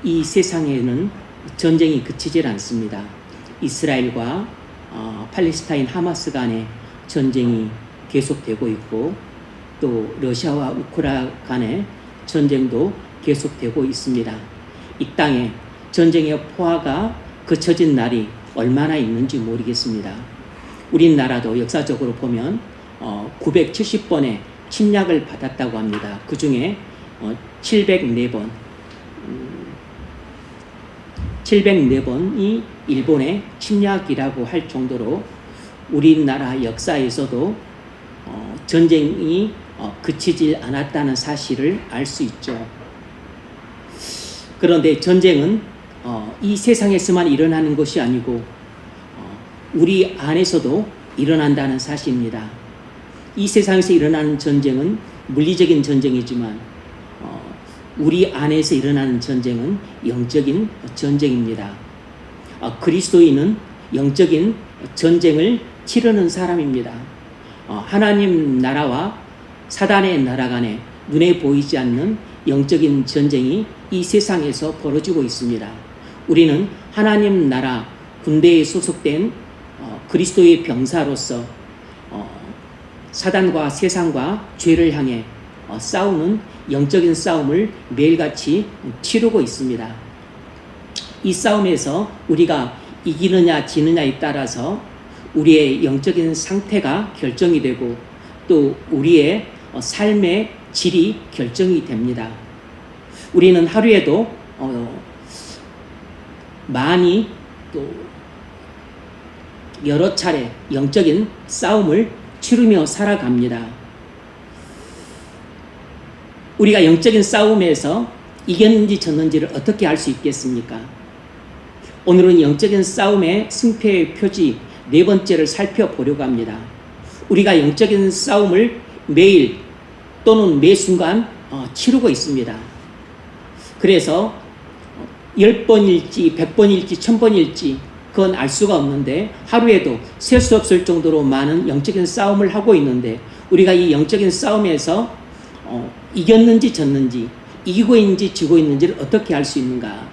이 세상에는 전쟁이 그치질 않습니다. 이스라엘과 팔레스타인 하마스 간의 전쟁이 계속되고 있고, 또 러시아와 우크라이나 간의 전쟁도 계속되고 있습니다. 이 땅에 전쟁의 포화가 그쳐진 날이 얼마나 있는지 모르겠습니다. 우리나라도 역사적으로 보면 970번의 침략을 받았다고 합니다. 그 중에 704번이 일본의 침략이라고 할 정도로 우리나라 역사에서도 전쟁이 그치질 않았다는 사실을 알 수 있죠. 그런데 전쟁은 이 세상에서만 일어나는 것이 아니고 우리 안에서도 일어난다는 사실입니다. 이 세상에서 일어나는 전쟁은 물리적인 전쟁이지만 우리 안에서 일어나는 전쟁은 영적인 전쟁입니다. 그리스도인은 영적인 전쟁을 치르는 사람입니다. 하나님 나라와 사단의 나라 간에 눈에 보이지 않는 영적인 전쟁이 이 세상에서 벌어지고 있습니다. 우리는 하나님 나라 군대에 소속된 그리스도의 병사로서 사단과 세상과 죄를 향해 싸우는 영적인 싸움을 매일같이 치르고 있습니다. 이 싸움에서 우리가 이기느냐 지느냐에 따라서 우리의 영적인 상태가 결정이 되고 또 우리의 삶의 질이 결정이 됩니다. 우리는 하루에도 많이 또 여러 차례 영적인 싸움을 치르며 살아갑니다. 우리가 영적인 싸움에서 이겼는지 졌는지를 어떻게 알 수 있겠습니까? 오늘은 영적인 싸움의 승패의 표지 네 번째를 살펴보려고 합니다. 우리가 영적인 싸움을 매일 또는 매 순간 치르고 있습니다. 그래서 10번일지 100번일지 1000번일지 그건 알 수가 없는데 하루에도 셀 수 없을 정도로 많은 영적인 싸움을 하고 있는데 우리가 이 영적인 싸움에서 이겼는지 졌는지 이기고 있는지 지고 있는지를 어떻게 알 수 있는가?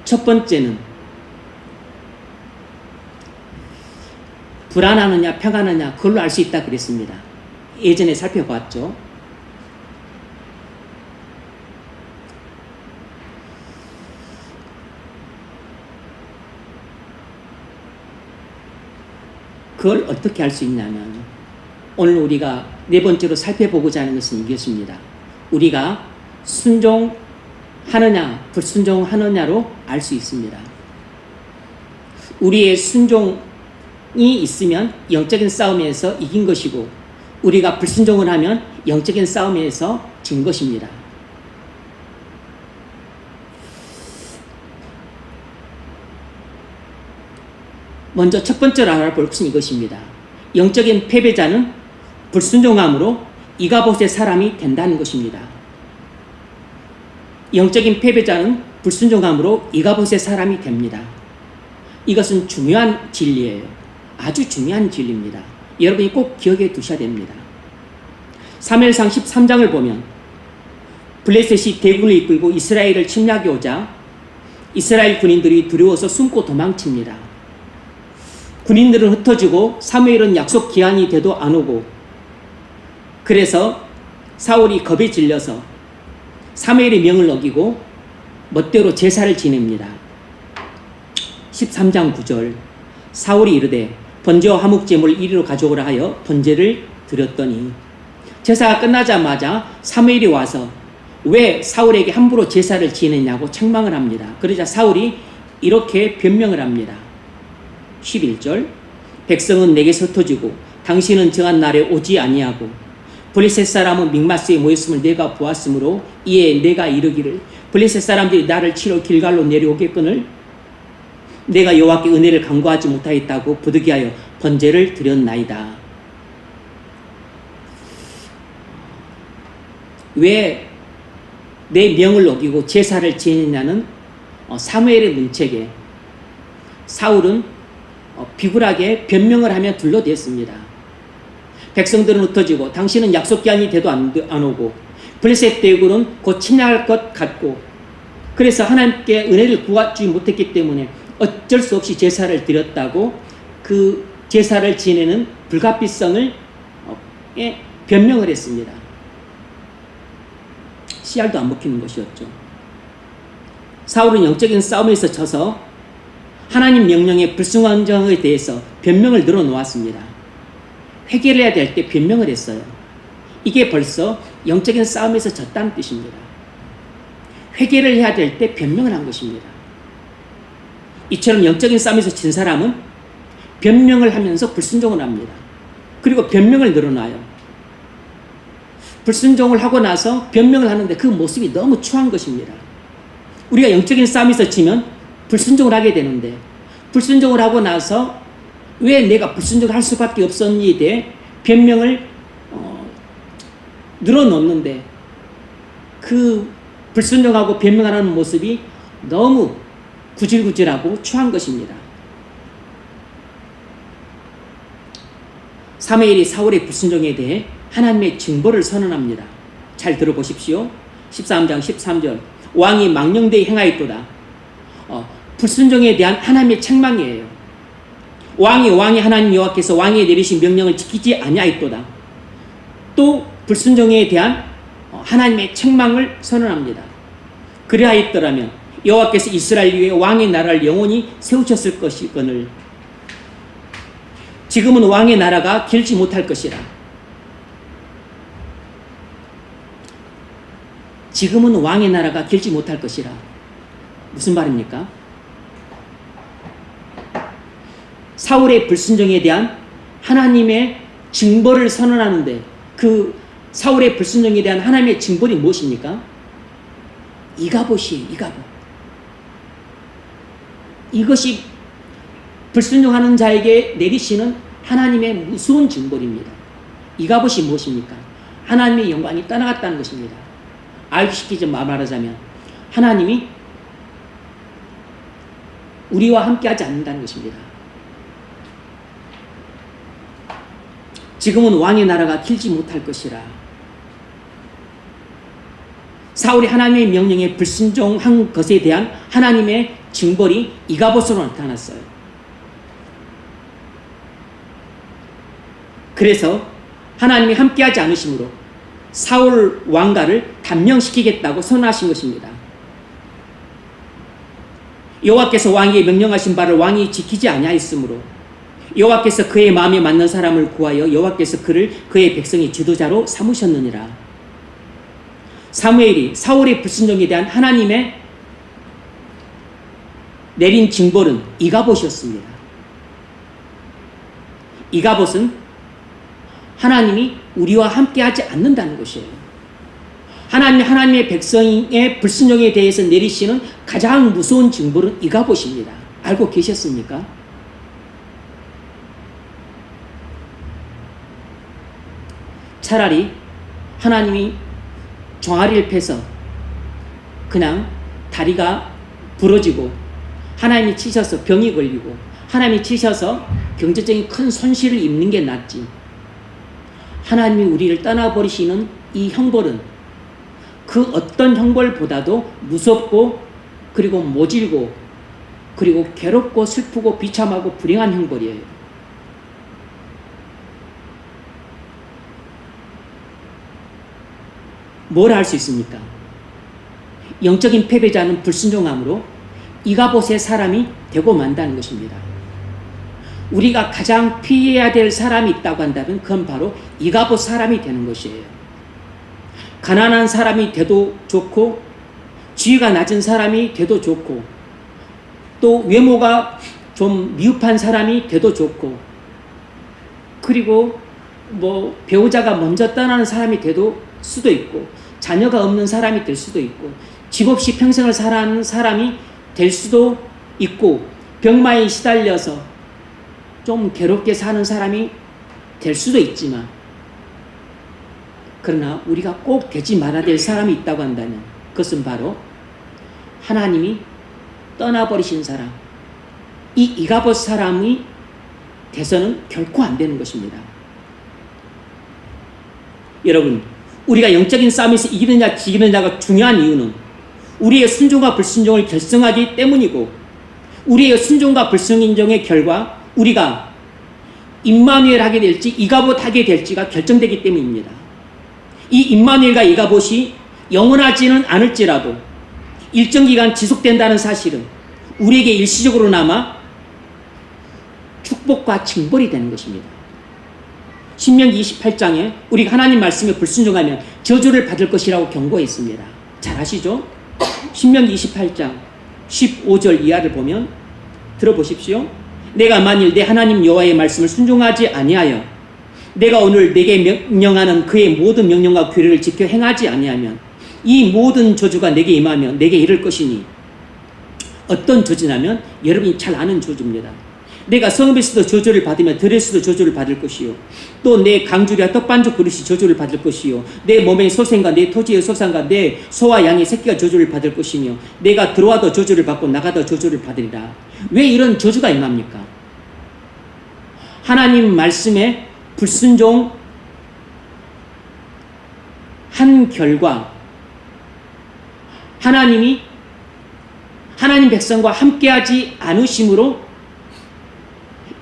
첫 번째는 불안하느냐 평안하느냐 그걸로 알 수 있다 그랬습니다. 예전에 살펴봤죠. 그걸 어떻게 알 수 있냐면 오늘 우리가 네 번째로 살펴보고자 하는 것은 이것입니다. 우리가 순종하느냐 불순종하느냐로 알 수 있습니다. 우리의 순종이 있으면 영적인 싸움에서 이긴 것이고 우리가 불순종을 하면 영적인 싸움에서 진 것입니다. 먼저 첫 번째로 알아볼 것은 이것입니다. 영적인 패배자는 불순종함으로 이가봇의 사람이 된다는 것입니다. 영적인 패배자는 불순종함으로 이가봇의 사람이 됩니다. 이것은 중요한 진리예요. 아주 중요한 진리입니다. 여러분이 꼭 기억해 두셔야 됩니다. 사무엘상 13장을 보면 블레셋이 대군을 이끌고 이스라엘을 침략해 오자 이스라엘 군인들이 두려워서 숨고 도망칩니다. 군인들은 흩어지고 사무엘은 약속 기한이 돼도 안 오고 그래서 사울이 겁에 질려서 사무엘의 명을 어기고 멋대로 제사를 지냅니다. 13장 9절 사울이 이르되 번제와 화목제물을 이리로 가져오라 하여 번제를 드렸더니 제사가 끝나자마자 사무엘이 와서 왜 사울에게 함부로 제사를 지냈냐고 책망을 합니다. 그러자 사울이 이렇게 변명을 합니다. 11절 백성은 내게서 흩어지고 당신은 정한 날에 오지 아니하고 블레셋 사람은 믹마스에 모였음을 내가 보았으므로 이에 내가 이르기를 블레셋 사람들이 나를 치러 길갈로 내려오겠거늘 내가 여호와께 은혜를 간구하지 못하였다고 부득이하여 번제를 드렸나이다. 왜 내 명을 어기고 제사를 지냈냐는 사무엘의 문책에 사울은 비굴하게 변명을 하며 둘러댔습니다. 백성들은 흩어지고 당신은 약속 기한이 돼도 안 오고 블레셋 대군은 곧 침략할 것 같고, 그래서 하나님께 은혜를 구하지 못했기 때문에 어쩔 수 없이 제사를 드렸다고 그 제사를 지내는 불가피성을 변명을 했습니다. 씨알도 안 먹히는 것이었죠. 사울은 영적인 싸움에서 져서 하나님 명령의 불순종에 대해서 변명을 늘어놓았습니다. 회개를 해야 될 때 변명을 했어요. 이게 벌써 영적인 싸움에서 졌다는 뜻입니다. 회개를 해야 될 때 변명을 한 것입니다. 이처럼 영적인 싸움에서 진 사람은 변명을 하면서 불순종을 합니다. 그리고 변명을 늘어놔요. 불순종을 하고 나서 변명을 하는데 그 모습이 너무 추한 것입니다. 우리가 영적인 싸움에서 지면 불순종을 하게 되는데, 불순종을 하고 나서 왜 내가 불순종을 할 수밖에 없었니에 대해 변명을 늘어놓는데, 그 불순종하고 변명하는 모습이 너무 구질구질하고 추한 것입니다. 사무엘이 사울의 불순종에 대해 하나님의 징벌을 선언합니다. 잘 들어보십시오. 13장 13절. 왕이 망령되이 행하였도다. 불순종에 대한 하나님의 책망이에요. 왕이 하나님 여호와께서 왕에 내리신 명령을 지키지 아니하였도다. 또 불순종에 대한 하나님의 책망을 선언합니다. 그리하였더라면 여호와께서 이스라엘 위에 왕의 나라를 영원히 세우셨을 것이거늘 지금은 왕의 나라가 길지 못할 것이라. 지금은 왕의 나라가 길지 못할 것이라. 무슨 말입니까? 사울의 불순종에 대한 하나님의 징벌을 선언하는데, 그 사울의 불순종에 대한 하나님의 징벌이 무엇입니까? 이가봇이에요. 이가봇. 이것이 불순종하는 자에게 내리시는 하나님의 무서운 징벌입니다. 이가봇이 무엇입니까? 하나님의 영광이 떠나갔다는 것입니다. 알시키지 말하자면 하나님이 우리와 함께하지 않는다는 것입니다. 지금은 왕의 나라가 길지 못할 것이라. 사울이 하나님의 명령에 불순종한 것에 대한 하나님의 징벌이 이가봇으로 나타났어요. 그래서 하나님이 함께하지 않으심으로 사울 왕가를 단명시키겠다고 선언하신 것입니다. 여호와께서 왕에게 명령하신 바를 왕이 지키지 아니하였으므로 여호와께서 그의 마음에 맞는 사람을 구하여 여호와께서 그를 그의 백성의 지도자로 삼으셨느니라. 사무엘이 사울의 불순종에 대한 하나님의 내린 징벌은 이가봇이었습니다. 이가봇은 하나님이 우리와 함께하지 않는다는 것이에요. 하나님의 백성의 불순종에 대해서 내리시는 가장 무서운 징벌은 이가봇입니다. 알고 계셨습니까? 차라리 하나님이 종아리를 패서 그냥 다리가 부러지고, 하나님이 치셔서 병이 걸리고, 하나님이 치셔서 경제적인 큰 손실을 입는 게 낫지, 하나님이 우리를 떠나버리시는 이 형벌은 그 어떤 형벌보다도 무섭고, 그리고 모질고, 그리고 괴롭고 슬프고 비참하고 불행한 형벌이에요. 뭘 할 수 있습니까? 영적인 패배자는 불순종함으로 이가봇의 사람이 되고 만다는 것입니다. 우리가 가장 피해야 될 사람이 있다고 한다면 그건 바로 이가봇 사람이 되는 것이에요. 가난한 사람이 돼도 좋고, 지위가 낮은 사람이 돼도 좋고, 또 외모가 좀 미흡한 사람이 돼도 좋고, 그리고 배우자가 먼저 떠나는 사람이 돼도 수도 있고, 자녀가 없는 사람이 될 수도 있고, 집 없이 평생을 살아가는 사람이 될 수도 있고, 병마에 시달려서 좀 괴롭게 사는 사람이 될 수도 있지만, 그러나 우리가 꼭 되지 말아야 될 사람이 있다고 한다면 그것은 바로 하나님이 떠나버리신 사람, 이 이가봇 사람이 돼서는 결코 안 되는 것입니다. 여러분, 우리가 영적인 싸움에서 이기느냐 지기느냐가 중요한 이유는 우리의 순종과 불순종을 결정하기 때문이고, 우리의 순종과 불순종의 결과 우리가 임마누엘 하게 될지 이가봇 하게 될지가 결정되기 때문입니다. 이 임마누엘과 이가봇이 영원하지는 않을지라도 일정 기간 지속된다는 사실은 우리에게 일시적으로나마 축복과 징벌이 되는 것입니다. 신명기 28장에 우리가 하나님 말씀에 불순종하면 저주를 받을 것이라고 경고했습니다. 잘 아시죠? 신명기 28장 15절 이하를 보면 들어보십시오. 내가 만일 내 하나님 여호와의 말씀을 순종하지 아니하여 내가 오늘 내게 명령하는 그의 모든 명령과 규례를 지켜 행하지 아니하면 이 모든 저주가 내게 임하며 내게 이를 것이니, 어떤 저주냐면 여러분이 잘 아는 저주입니다. 내가 성읍에서도 저주를 받으며 들에서도 저주를 받을 것이요, 또 내 강주리와 떡반죽 그릇이 저주를 받을 것이요, 내 몸의 소생과 내 토지의 소산과 내 소와 양의 새끼가 저주를 받을 것이며 내가 들어와도 저주를 받고 나가도 저주를 받으리라. 왜 이런 저주가 임합니까? 하나님 말씀에 불순종 한 결과 하나님이 하나님 백성과 함께하지 않으심으로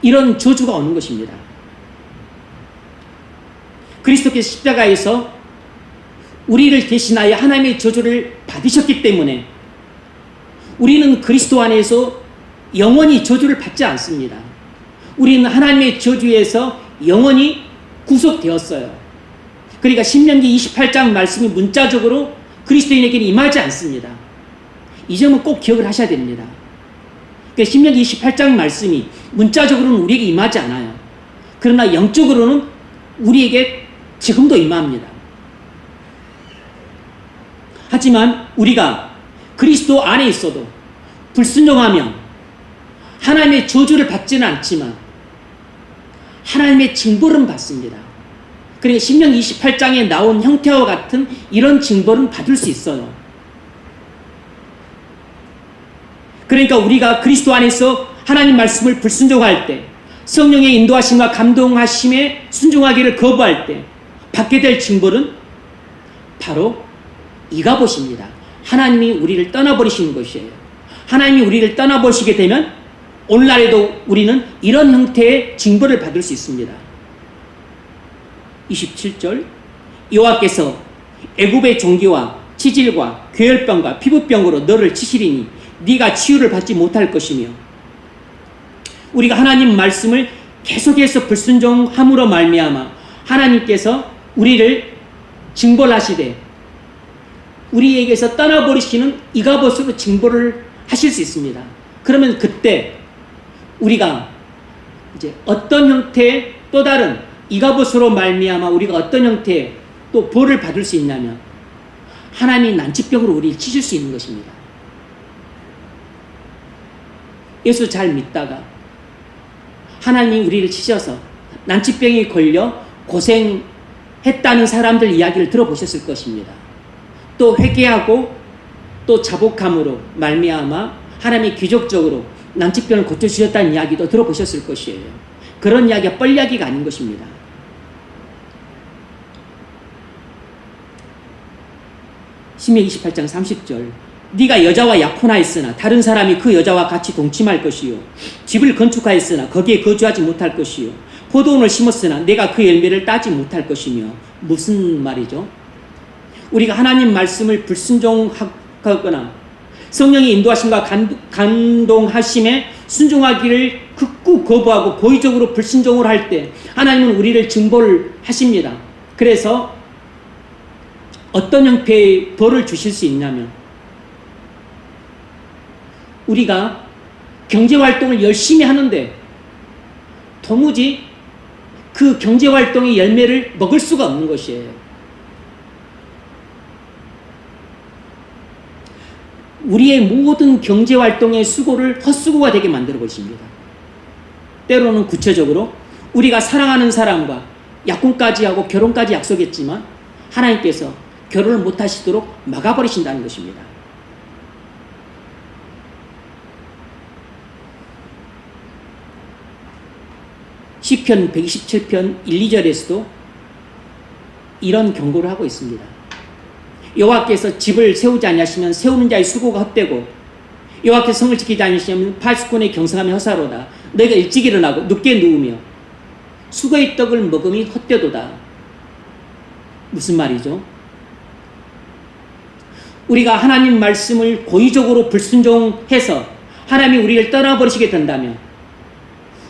이런 저주가 오는 것입니다. 그리스도께서 십자가에서 우리를 대신하여 하나님의 저주를 받으셨기 때문에 우리는 그리스도 안에서 영원히 저주를 받지 않습니다. 우리는 하나님의 저주에서 영원히 구속되었어요. 그러니까 신명기 28장 말씀이 문자적으로 그리스도인에게는 임하지 않습니다. 이 점은 꼭 기억을 하셔야 됩니다. 그러니까 신명기 28장 말씀이 문자적으로는 우리에게 임하지 않아요. 그러나 영적으로는 우리에게 지금도 임합니다. 하지만 우리가 그리스도 안에 있어도 불순종하면 하나님의 저주를 받지는 않지만 하나님의 징벌은 받습니다. 그러니까 신명기 28장에 나온 형태와 같은 이런 징벌은 받을 수 있어요. 그러니까 우리가 그리스도 안에서 하나님 말씀을 불순종할 때, 성령의 인도하심과 감동하심에 순종하기를 거부할 때 받게 될 징벌은 바로 이가봇입니다. 하나님이 우리를 떠나버리시는 것이에요. 하나님이 우리를 떠나버리시게 되면 오늘날에도 우리는 이런 형태의 징벌을 받을 수 있습니다. 27절, 여호와께서 애굽의 종기와 치질과 괴혈병과 피부병으로 너를 치시리니 네가 치유를 받지 못할 것이며, 우리가 하나님 말씀을 계속해서 불순종함으로 말미암아 하나님께서 우리를 징벌하시되 우리에게서 떠나버리시는 이가봇으로 징벌을 하실 수 있습니다. 그러면 그때 우리가 이제 어떤 형태의 또 다른 이가봇으로 말미암아 우리가 어떤 형태의 또 벌을 받을 수 있냐면 하나님이 난치병으로 우리를 치실 수 있는 것입니다. 예수 잘 믿다가 하나님이 우리를 치셔서 난치병에 걸려 고생했다는 사람들 이야기를 들어보셨을 것입니다. 또 회개하고 또 자복함으로 말미암아 하나님이 기적적으로 난치병을 고쳐주셨다는 이야기도 들어보셨을 것이에요. 그런 이야기가 뻘 이야기가 아닌 것입니다. 신명기 28장 30절, 네가 여자와 약혼하였으나 다른 사람이 그 여자와 같이 동침할 것이요, 집을 건축하였으나 거기에 거주하지 못할 것이요, 포도원을 심었으나 내가 그 열매를 따지 못할 것이며. 무슨 말이죠? 우리가 하나님 말씀을 불순종하거나 성령의 인도하심과 감동하심에 순종하기를 극구 거부하고 고의적으로 불순종을 할 때 하나님은 우리를 징벌하십니다. 그래서 어떤 형태의 벌을 주실 수 있냐면, 우리가 경제활동을 열심히 하는데 도무지 그 경제활동의 열매를 먹을 수가 없는 것이에요. 우리의 모든 경제활동의 수고를 헛수고가 되게 만들어 버리십니다. 때로는 구체적으로 우리가 사랑하는 사람과 약혼까지 하고 결혼까지 약속했지만 하나님께서 결혼을 못하시도록 막아버리신다는 것입니다. 시편 127편 1, 2절에서도 이런 경고를 하고 있습니다. 여호와께서 집을 세우지 아니하시면 세우는 자의 수고가 헛되고 여호와께서 성을 지키지 아니하시면 파수꾼의 경성함이 허사로다. 너희가 일찍 일어나고 늦게 누우며 수고의 떡을 먹음이 헛되도다. 무슨 말이죠? 우리가 하나님 말씀을 고의적으로 불순종해서 하나님이 우리를 떠나버리시게 된다면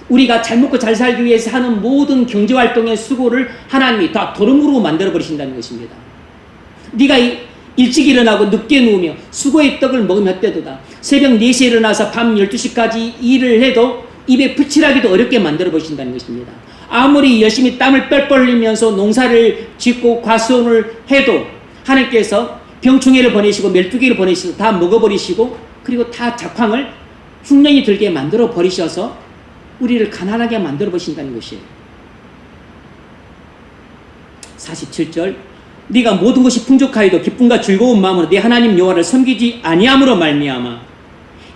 우리가 잘 먹고 잘 살기 위해서 하는 모든 경제활동의 수고를 하나님이 다 도름으로 만들어버리신다는 것입니다. 네가 일찍 일어나고 늦게 누우며 수고의 떡을 먹으면 헛되도다. 새벽 4시에 일어나서 밤 12시까지 일을 해도 입에 붙이라기도 어렵게 만들어버리신다는 것입니다. 아무리 열심히 땀을 뻘뻘 흘리면서 농사를 짓고 과수원을 해도 하나님께서 병충해를 보내시고 멜뚜기를 보내시고 다 먹어버리시고 그리고 다 작황을 흉년이 들게 만들어 버리셔서 우리를 가난하게 만들어 버리신다는 것이에요. 47절 네가 모든 것이 풍족하여도 기쁨과 즐거운 마음으로 네 하나님 여호와를 섬기지 아니함으로 말미암아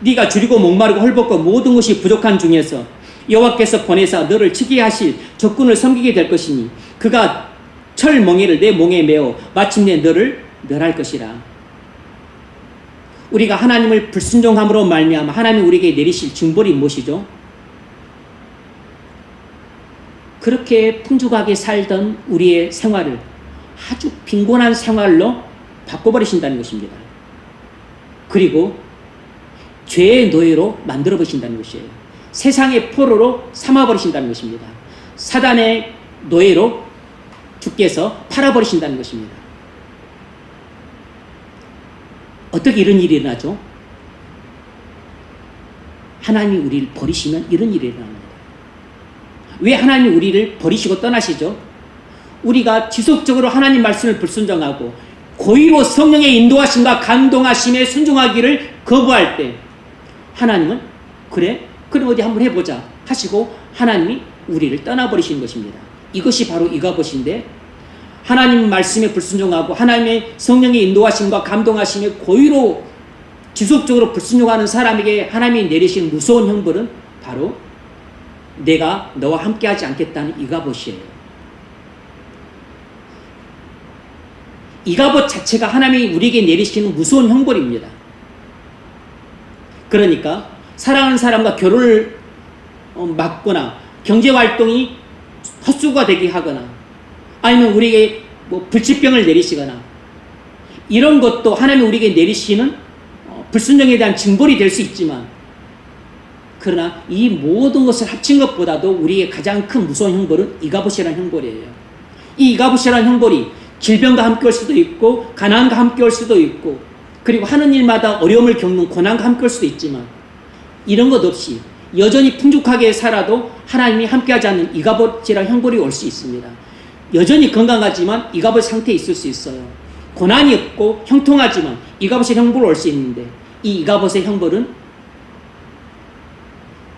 네가 줄이고 목마르고 헐벗고 모든 것이 부족한 중에서 여호와께서 보내사 너를 치게 하실 적군을 섬기게 될 것이니 그가 철 멍에를 내 몽에 메어 마침내 너를 멸할 것이라. 우리가 하나님을 불순종함으로 말미암아 하나님이 우리에게 내리실 징벌이 무엇이죠? 그렇게 풍족하게 살던 우리의 생활을 아주 빈곤한 생활로 바꿔버리신다는 것입니다. 그리고 죄의 노예로 만들어버리신다는 것이에요. 세상의 포로로 삼아버리신다는 것입니다. 사단의 노예로 주께서 팔아버리신다는 것입니다. 어떻게 이런 일이 일어나죠? 하나님이 우리를 버리시면 이런 일이 일어납니다. 왜 하나님이 우리를 버리시고 떠나시죠? 우리가 지속적으로 하나님 말씀을 불순종하고 고의로 성령의 인도하심과 감동하심에 순종하기를 거부할 때 하나님은 그래? 그럼 어디 한번 해보자 하시고 하나님이 우리를 떠나버리시는 것입니다. 이것이 바로 이가봇인데 하나님 말씀에 불순종하고 하나님의 성령의 인도하심과 감동하심에 고의로 지속적으로 불순종하는 사람에게 하나님이 내리신 무서운 형벌은 바로 내가 너와 함께하지 않겠다는 이가봇이에요. 이가봇 자체가 하나님이 우리에게 내리시는 무서운 형벌입니다. 그러니까 사랑하는 사람과 결혼을 막거나 경제활동이 헛수고가 되게 하거나 아니면 우리에게 불치병을 내리시거나 이런 것도 하나님이 우리에게 내리시는 불순종에 대한 징벌이 될 수 있지만 그러나 이 모든 것을 합친 것보다도 우리의 가장 큰 무서운 형벌은 이가봇이라는 형벌이에요. 이 이가봇이라는 형벌이 질병과 함께 올 수도 있고 가난과 함께 올 수도 있고 그리고 하는 일마다 어려움을 겪는 고난과 함께 올 수도 있지만 이런 것 없이 여전히 풍족하게 살아도 하나님이 함께하지 않는 이가봇이라는 형벌이 올 수 있습니다. 여전히 건강하지만 이가봇 상태에 있을 수 있어요. 고난이 없고 형통하지만 이가봇의 형벌이 올 수 있는데 이 이가봇의 형벌은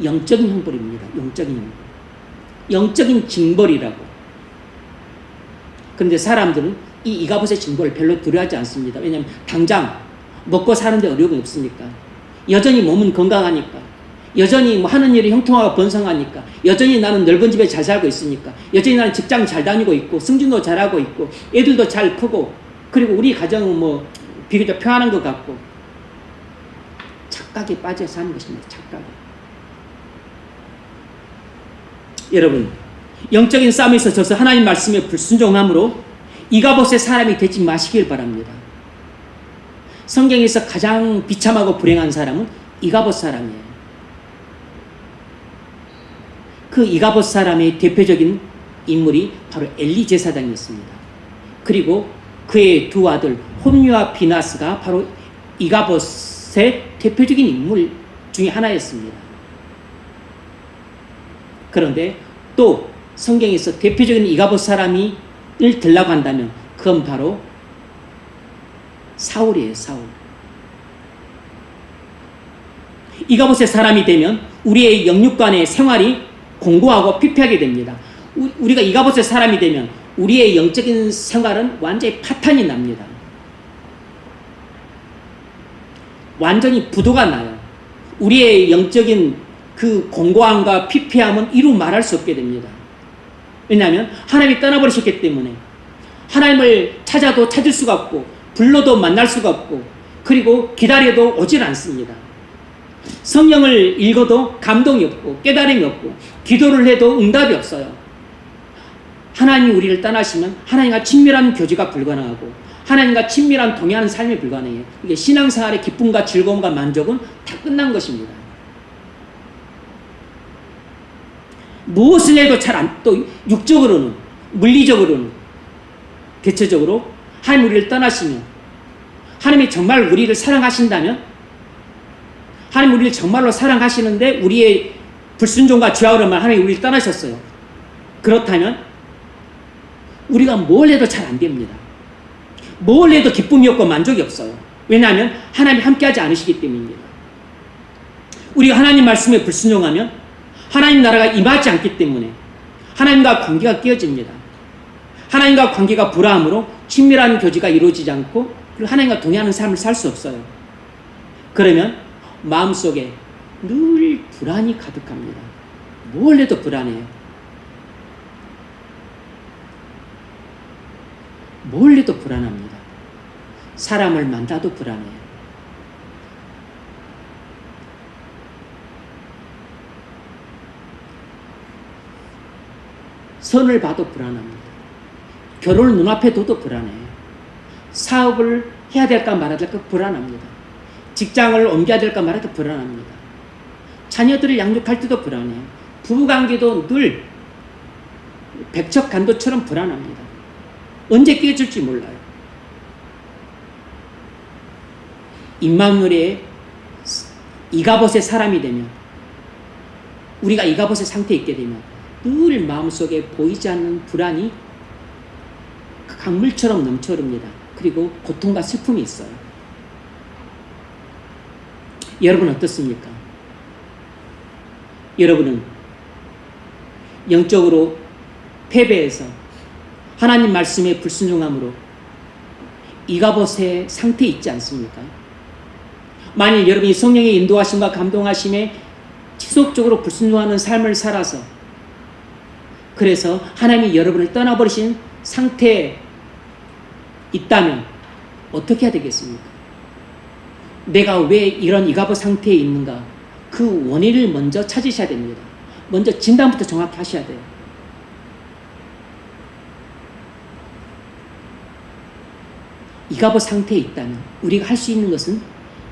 영적인 형벌입니다. 영적인 형벌. 영적인 징벌이라고. 그런데 사람들은 이 이가봇의 징벌을 별로 두려워하지 않습니다. 왜냐하면 당장 먹고 사는데 어려움이 없으니까. 여전히 몸은 건강하니까. 여전히 하는 일이 형통하고 번성하니까. 여전히 나는 넓은 집에 잘 살고 있으니까. 여전히 나는 직장 잘 다니고 있고 승진도 잘하고 있고 애들도 잘 크고 그리고 우리 가정은 비교적 평안한 것 같고 착각에 빠져 사는 것입니다. 착각에. 여러분 영적인 싸움에서 져서 하나님 말씀에 불순종함으로 이가봇의 사람이 되지 마시길 바랍니다. 성경에서 가장 비참하고 불행한 사람은 이가봇 사람이에요. 그 이가봇 사람의 대표적인 인물이 바로 엘리 제사장이었습니다. 그리고 그의 두 아들 홈리와 비나스가 바로 이가봇의 대표적인 인물 중에 하나였습니다. 그런데 또 성경에서 대표적인 이가봇 사람을 들라고 한다면 그건 바로 사울이에요. 사울. 이가봇의 사람이 되면 우리의 영육간의 생활이 공고하고 피폐하게 됩니다. 우리가 이가봇의 사람이 되면 우리의 영적인 생활은 완전히 파탄이 납니다. 완전히 부도가 나요. 우리의 영적인 그 공고함과 피폐함은 이루 말할 수 없게 됩니다. 왜냐하면 하나님이 떠나버리셨기 때문에 하나님을 찾아도 찾을 수가 없고 불러도 만날 수가 없고 그리고 기다려도 오질 않습니다. 성경을 읽어도 감동이 없고 깨달음이 없고 기도를 해도 응답이 없어요. 하나님이 우리를 떠나시면 하나님과 친밀한 교제가 불가능하고 하나님과 친밀한 동행하는 삶이 불가능해요. 이게 신앙생활의 기쁨과 즐거움과 만족은 다 끝난 것입니다. 무엇을 해도 또 육적으로는 물리적으로는 대체적으로 하나님 우리를 떠나시면 하나님이 정말 우리를 사랑하신다면 하나님 우리를 정말로 사랑하시는데 우리의 불순종과 죄악으로만 하나님이 우리를 떠나셨어요. 그렇다면 우리가 뭘 해도 잘 안 됩니다. 뭘 해도 기쁨이 없고 만족이 없어요. 왜냐하면 하나님이 함께하지 않으시기 때문입니다. 우리가 하나님 말씀에 불순종하면 하나님 나라가 임하지 않기 때문에 하나님과 관계가 깨어집니다. 하나님과 관계가 불화함으로 친밀한 교제가 이루어지지 않고 그리고 하나님과 동행하는 삶을 살 수 없어요. 그러면 마음속에 늘 불안이 가득합니다. 뭘 해도 불안해요. 뭘 해도 불안합니다. 사람을 만나도 불안해요. 선을 봐도 불안합니다. 결혼을 눈앞에 둬도 불안해요. 사업을 해야 될까 말아야 될까 불안합니다. 직장을 옮겨야 될까 말아야 될까 불안합니다. 자녀들을 양육할 때도 불안해요. 부부관계도 늘 백척간도처럼 불안합니다. 언제 깨질지 몰라요. 임마누엘의 이가봇의 사람이 되면 우리가 이가봇의 상태에 있게 되면 늘 마음속에 보이지 않는 불안이 강물처럼 넘쳐흐릅니다. 그리고 고통과 슬픔이 있어요. 여러분 어떻습니까? 여러분은 영적으로 패배해서 하나님 말씀에 불순종함으로 이가봇의 상태에 있지 않습니까? 만일 여러분이 성령의 인도하심과 감동하심에 지속적으로 불순종하는 삶을 살아서 그래서 하나님이 여러분을 떠나버리신 상태에 있다면 어떻게 해야 되겠습니까? 내가 왜 이런 이가봇 상태에 있는가? 그 원인을 먼저 찾으셔야 됩니다. 먼저 진단부터 정확히 하셔야 돼요. 이가봇 상태에 있다면 우리가 할 수 있는 것은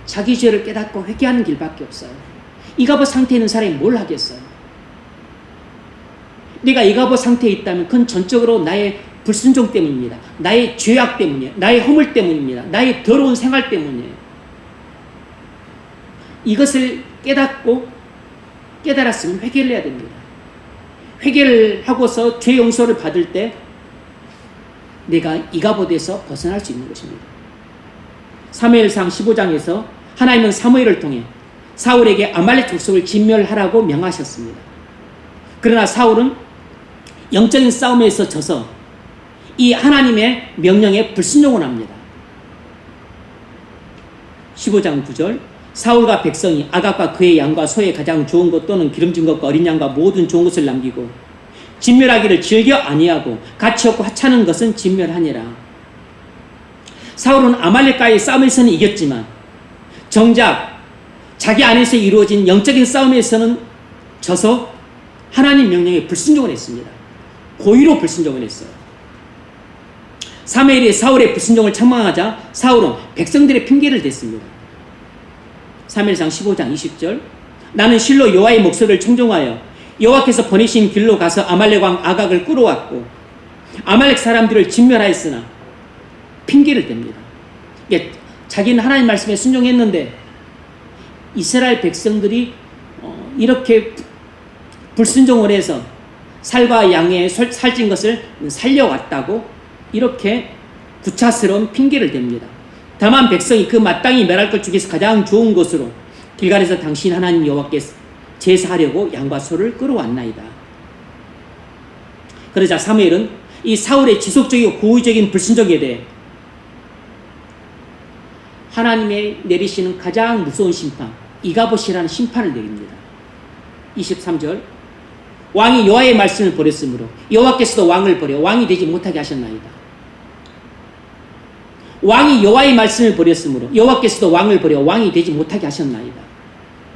자기 죄를 깨닫고 회개하는 길밖에 없어요. 이가봇 상태에 있는 사람이 뭘 하겠어요? 내가 이가봇 상태에 있다면 그건 전적으로 나의 불순종 때문입니다. 나의 죄악 때문이에요. 나의 허물 때문입니다. 나의 더러운 생활 때문이에요. 이것을 깨달았으면 회개를 해야 됩니다. 회개를 하고서 죄 용서를 받을 때 내가 이가봇에서 벗어날 수 있는 것입니다. 사무엘상 15장에서 하나님은 사무엘을 통해 사울에게 아말렉 족속을 진멸하라고 명하셨습니다. 그러나 사울은 영적인 싸움에서 져서 이 하나님의 명령에 불순종을 합니다. 15장 9절 사울과 백성이 아각과 그의 양과 소의 가장 좋은 것 또는 기름진 것과 어린 양과 모든 좋은 것을 남기고 진멸하기를 즐겨 아니하고 가치 없고 하찮은 것은 진멸하니라. 사울은 아말렉과의 싸움에서는 이겼지만 정작 자기 안에서 이루어진 영적인 싸움에서는 져서 하나님 명령에 불순종을 했습니다. 고의로 불순종을 했어요. 사무엘이 사울의 불순종을 책망하자 사울은 백성들의 핑계를 댔습니다. 사무엘상 15장 20절 나는 실로 여호와의 목소리를 청종하여 여호와께서 보내신 길로 가서 아말렉 왕 아각을 끌어왔고 아말렉 사람들을 진멸하였으나 핑계를 댑니다. 자기는 하나님 말씀에 순종했는데 이스라엘 백성들이 이렇게 불순종을 해서 살과 양의 살찐 것을 살려왔다고 이렇게 구차스러운 핑계를 댑니다. 다만 백성이 그 마땅히 멸할 것 중에서 가장 좋은 것으로 길갈에서 당신 하나님 여호와께 제사하려고 양과 소를 끌어왔나이다. 그러자 사무엘은 이 사울의 지속적이고 고의적인 불순종에 대해 하나님의 내리시는 가장 무서운 심판, 이가봇이라는 심판을 내립니다. 23절 왕이 여호와의 말씀을 버렸으므로 여호와께서도 왕을 버려 왕이 되지 못하게 하셨나이다. 왕이 여호와의 말씀을 버렸으므로 여호와께서도 왕을 버려 왕이 되지 못하게 하셨나이다.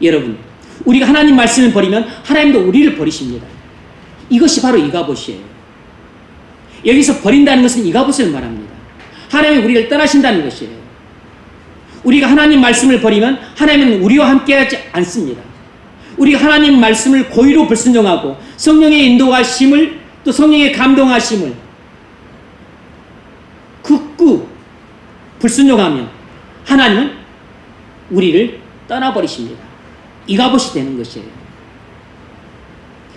여러분, 우리가 하나님 말씀을 버리면 하나님도 우리를 버리십니다. 이것이 바로 이가봇이에요. 여기서 버린다는 것은 이가봇을 말합니다. 하나님이 우리를 떠나신다는 것이에요. 우리가 하나님 말씀을 버리면 하나님은 우리와 함께하지 않습니다. 우리가 하나님 말씀을 고의로 불순종하고 성령의 인도하심을 또 성령의 감동하심을 극구 불순종하면 하나님은 우리를 떠나버리십니다. 이가봇이 되는 것이에요.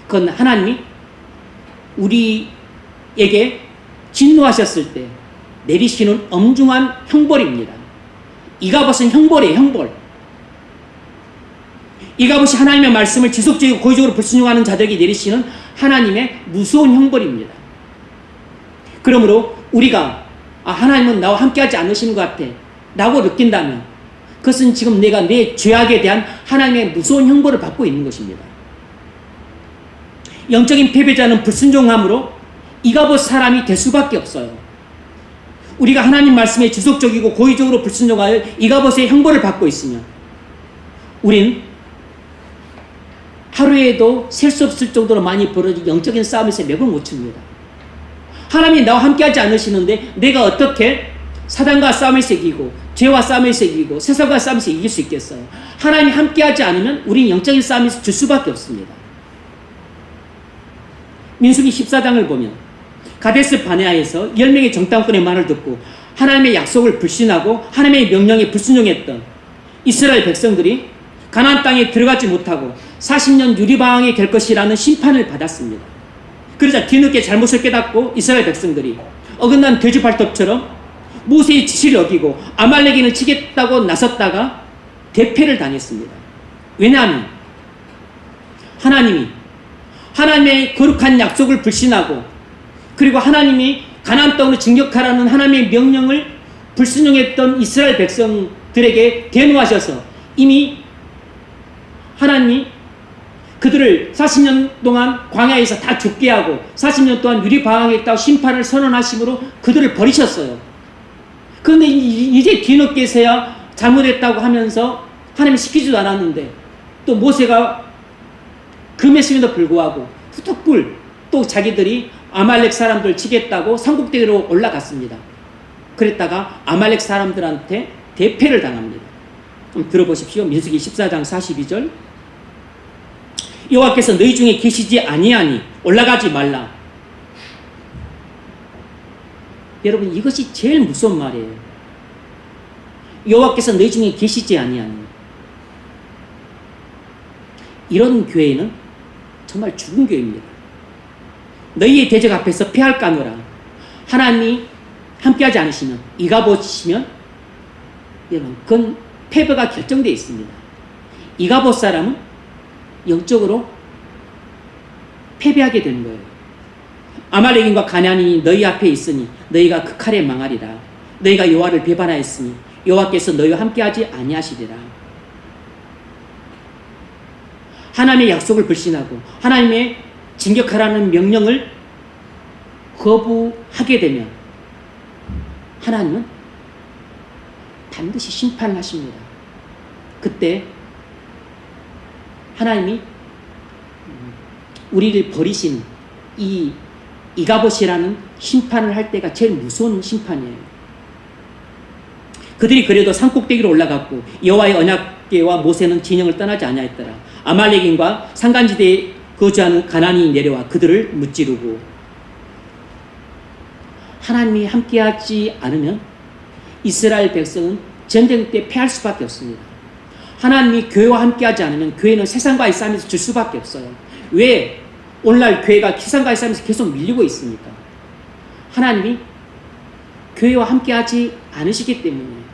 그건 하나님이 우리에게 진노하셨을 때 내리시는 엄중한 형벌입니다. 이가봇은 형벌이에요. 형벌. 이가봇이 하나님의 말씀을 지속적이고 고의적으로 불순종하는 자들에게 내리시는 하나님의 무서운 형벌입니다. 그러므로 우리가 하나님은 나와 함께하지 않으시는 것 같아 라고 느낀다면 그것은 지금 내가 내 죄악에 대한 하나님의 무서운 형벌을 받고 있는 것입니다. 영적인 패배자는 불순종함으로 이가봇 사람이 될 수밖에 없어요. 우리가 하나님 말씀에 지속적이고 고의적으로 불순종하여 이가봇의 형벌을 받고 있으면 우린 하루에도 셀 수 없을 정도로 많이 벌어진 영적인 싸움에서 맥을 못 칩니다. 하나님이 나와 함께하지 않으시는데 내가 어떻게 사단과 싸움에서 이기고 죄와 싸움에서 이기고 세상과 싸움에서 이길 수 있겠어요? 하나님이 함께하지 않으면 우린 영적인 싸움에서 질 수밖에 없습니다. 민수기 14장을 보면 가데스 바네아에서 10명의 정탐꾼의 말을 듣고 하나님의 약속을 불신하고 하나님의 명령에 불순종했던 이스라엘 백성들이 가나안 땅에 들어가지 못하고 40년 유리방황이 될 것이라는 심판을 받았습니다. 그러자 뒤늦게 잘못을 깨닫고 이스라엘 백성들이 어긋난 돼지 발톱처럼 모세의 지시를 어기고 아말렉인을 치겠다고 나섰다가 대패를 당했습니다. 왜냐하면 하나님이 하나님의 거룩한 약속을 불신하고 그리고 하나님이 가나안 땅으로 진격하라는 하나님의 명령을 불순종했던 이스라엘 백성들에게 대노하셔서 이미 하나님이 그들을 40년 동안 광야에서 다 죽게 하고 40년 동안 유리방황했다고 심판을 선언하심으로 그들을 버리셨어요. 그런데 이제 뒤늦게서야 잘못했다고 하면서 하나님이 시키지도 않았는데 또 모세가 금했음에도 불구하고 후톡불 또 자기들이 아말렉 사람들 치겠다고 산꼭대기로 올라갔습니다. 그랬다가 아말렉 사람들한테 대패를 당합니다. 좀 들어보십시오. 민수기 14장 42절 여호와께서 너희 중에 계시지 아니하니 올라가지 말라. 여러분 이것이 제일 무서운 말이에요. 여호와께서 너희 중에 계시지 아니하니. 이런 교회는 정말 죽은 교회입니다. 너희의 대적 앞에서 패할까노라. 하나님이 함께하지 않으시면 이가봇이면 여러분 그건 패배가 결정되어 있습니다. 이가봇 사람은 영적으로 패배하게 되는 거예요. 아말렉인과 가나안인이 너희 앞에 있으니 너희가 그 칼에 망하리라. 너희가 여호와를 배반하였으니 여호와께서 너희와 함께하지 아니하시리라. 하나님의 약속을 불신하고 하나님의 진격하라는 명령을 거부하게 되면 하나님은 반드시 심판을 하십니다. 그때 하나님이 우리를 버리신 이 이가봇이라는 심판을 할 때가 제일 무서운 심판이에요. 그들이 그래도 산꼭대기로 올라갔고 여호와의 언약궤와 모세는 진영을 떠나지 아니하였더라. 아말렉인과 산간지대에 거주하는 가나안이 내려와 그들을 무찌르고. 하나님이 함께하지 않으면 이스라엘 백성은 전쟁 때 패할 수밖에 없습니다. 하나님이 교회와 함께하지 않으면 교회는 세상과의 싸움에서 질 수밖에 없어요. 왜 오늘날 교회가 세상과의 싸움에서 계속 밀리고 있습니까? 하나님이 교회와 함께하지 않으시기 때문이에요.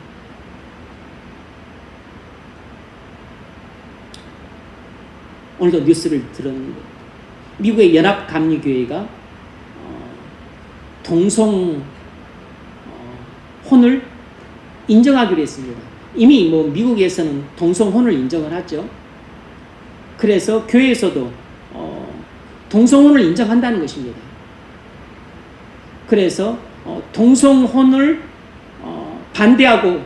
오늘도 뉴스를 들었는데 미국의 연합감리교회가 동성 혼을 인정하기로 했습니다. 이미 미국에서는 동성혼을 인정을 하죠. 그래서 교회에서도 동성혼을 인정한다는 것입니다. 그래서 동성혼을 반대하고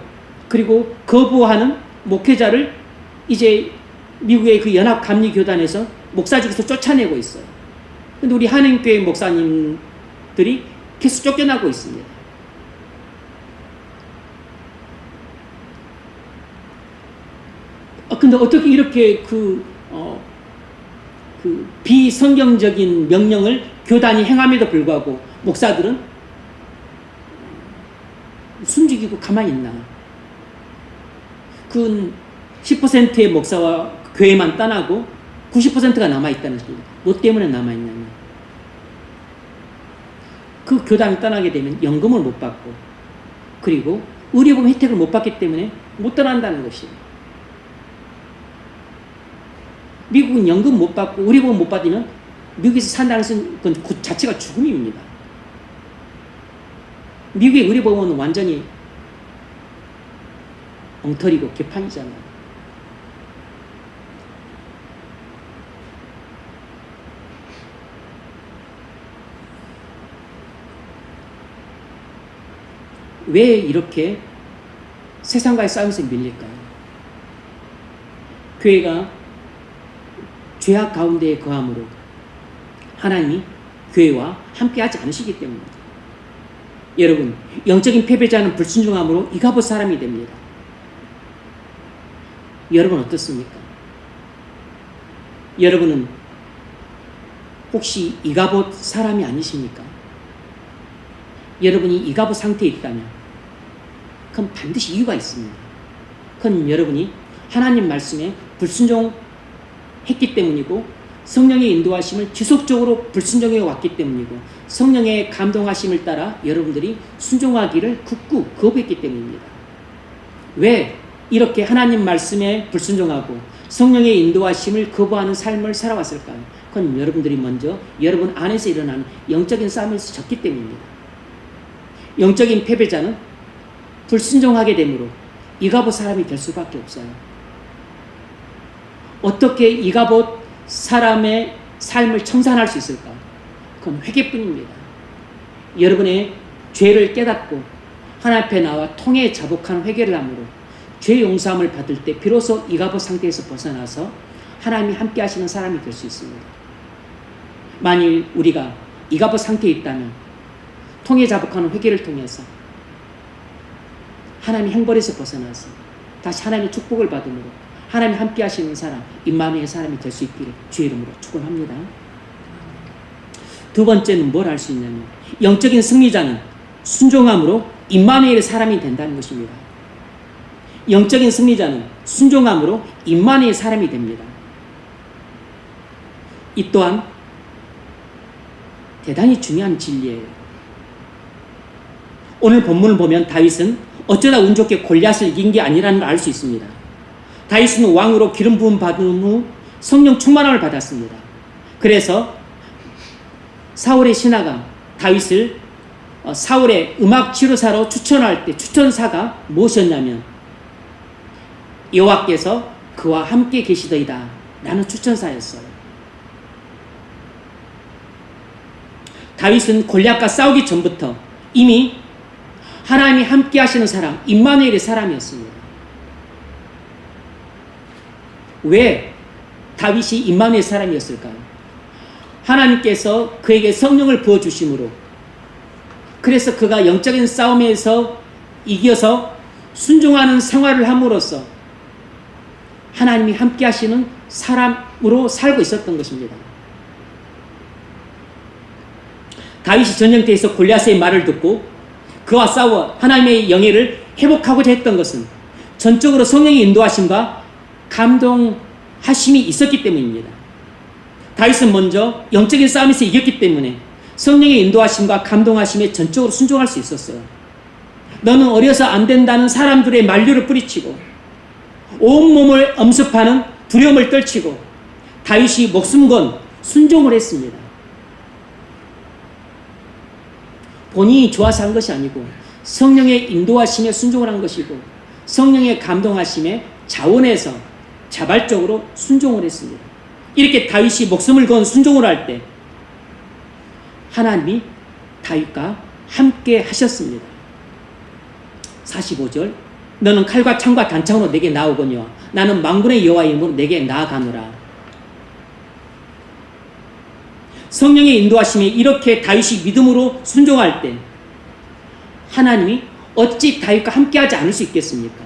그리고 거부하는 목회자를 이제 미국의 그 연합감리교단에서 목사직에서 쫓아내고 있어요. 근데 우리 한인교회 목사님들이 계속 쫓겨나고 있습니다. 근데 어떻게 이렇게 그 비성경적인 명령을 교단이 행함에도 불구하고 목사들은 숨죽이고 가만히 있나? 그 10%의 목사와 교회만 떠나고 90%가 남아있다는 것입니다. 뭐 때문에 남아있냐면 그 교단이 떠나게 되면 연금을 못 받고 그리고 의료보험 혜택을 못 받기 때문에 못 떠난다는 것이에요. 미국은 연금 못 받고 의료보험 못 받으면 미국에서 산다는 것은 그 자체가 죽음입니다. 미국의 의료보험은 완전히 엉터리고 개판이잖아요. 왜 이렇게 세상과의 싸움에서 밀릴까요? 교회가 죄악 가운데에 거함으로 하나님이 교회와 함께하지 않으시기 때문입니다. 여러분, 영적인 패배자는 불순종함으로 이가봇 사람이 됩니다. 여러분 어떻습니까? 여러분은 혹시 이가봇 사람이 아니십니까? 여러분이 이가봇 상태에 있다면 그럼 반드시 이유가 있습니다. 그건 여러분이 하나님 말씀에 불순종했기 때문이고 성령의 인도하심을 지속적으로 불순종해 왔기 때문이고 성령의 감동하심을 따라 여러분들이 순종하기를 굳고 거부했기 때문입니다. 왜 이렇게 하나님 말씀에 불순종하고 성령의 인도하심을 거부하는 삶을 살아왔을까요? 그건 여러분들이 먼저 여러분 안에서 일어나는 영적인 싸움에서 졌기 때문입니다. 영적인 패배자는 불순종하게 되므로 이가봇 사람이 될 수밖에 없어요. 어떻게 이가봇 사람의 삶을 청산할 수 있을까? 그건 회개뿐입니다. 여러분의 죄를 깨닫고 하나님 앞에 나와 통해 자복하는 회개를 함으로 죄 용서함을 받을 때 비로소 이가봇 상태에서 벗어나서 하나님이 함께 하시는 사람이 될 수 있습니다. 만일 우리가 이가봇 상태에 있다면 통해 자복하는 회개를 통해서 하나님의 형벌에서 벗어나서 다시 하나님의 축복을 받음으로 하나님이 함께 하시는 사람, 임마누엘의 사람이 될 수 있기를 주의 이름으로 축원합니다. 두 번째는 뭘 할 수 있냐면 영적인 승리자는 순종함으로 임마누엘의 사람이 된다는 것입니다. 영적인 승리자는 순종함으로 임마누엘의 사람이 됩니다. 이 또한 대단히 중요한 진리예요. 오늘 본문을 보면 다윗은 어쩌다 운 좋게 골리앗을 이긴 게 아니라는 걸 알 수 있습니다. 다윗은 왕으로 기름 부음 받은 후 성령 충만함을 받았습니다. 그래서 사울의 신하가 다윗을 사울의 음악 치료사로 추천할 때 추천사가 무엇이었냐면 여호와께서 그와 함께 계시더이다 라는 추천사였어요. 다윗은 골리앗과 싸우기 전부터 이미 하나님이 함께 하시는 사람, 임마누엘의 사람이었습니다. 왜 다윗이 임마누엘의 사람이었을까요? 하나님께서 그에게 성령을 부어주심으로 그래서 그가 영적인 싸움에서 이겨서 순종하는 생활을 함으로써 하나님이 함께 하시는 사람으로 살고 있었던 것입니다. 다윗이 전쟁터에서 골리앗의 말을 듣고 그와 싸워 하나님의 영예를 회복하고자 했던 것은 전적으로 성령의 인도하심과 감동하심이 있었기 때문입니다. 다윗은 먼저 영적인 싸움에서 이겼기 때문에 성령의 인도하심과 감동하심에 전적으로 순종할 수 있었어요. 너는 어려서 안 된다는 사람들의 만류를 뿌리치고 온몸을 엄습하는 두려움을 떨치고 다윗이 목숨 건 순종을 했습니다. 본인이 좋아서 한 것이 아니고 성령의 인도하심에 순종을 한 것이고 성령의 감동하심에 자원해서 자발적으로 순종을 했습니다. 이렇게 다윗이 목숨을 건 순종을 할 때 하나님이 다윗과 함께 하셨습니다. 45절 너는 칼과 창과 단창으로 내게 나오거니와 나는 만군의 여호와 이름으로 내게 나아가노라. 성령의 인도하심에 이렇게 다윗이 믿음으로 순종할 때 하나님이 어찌 다윗과 함께하지 않을 수 있겠습니까?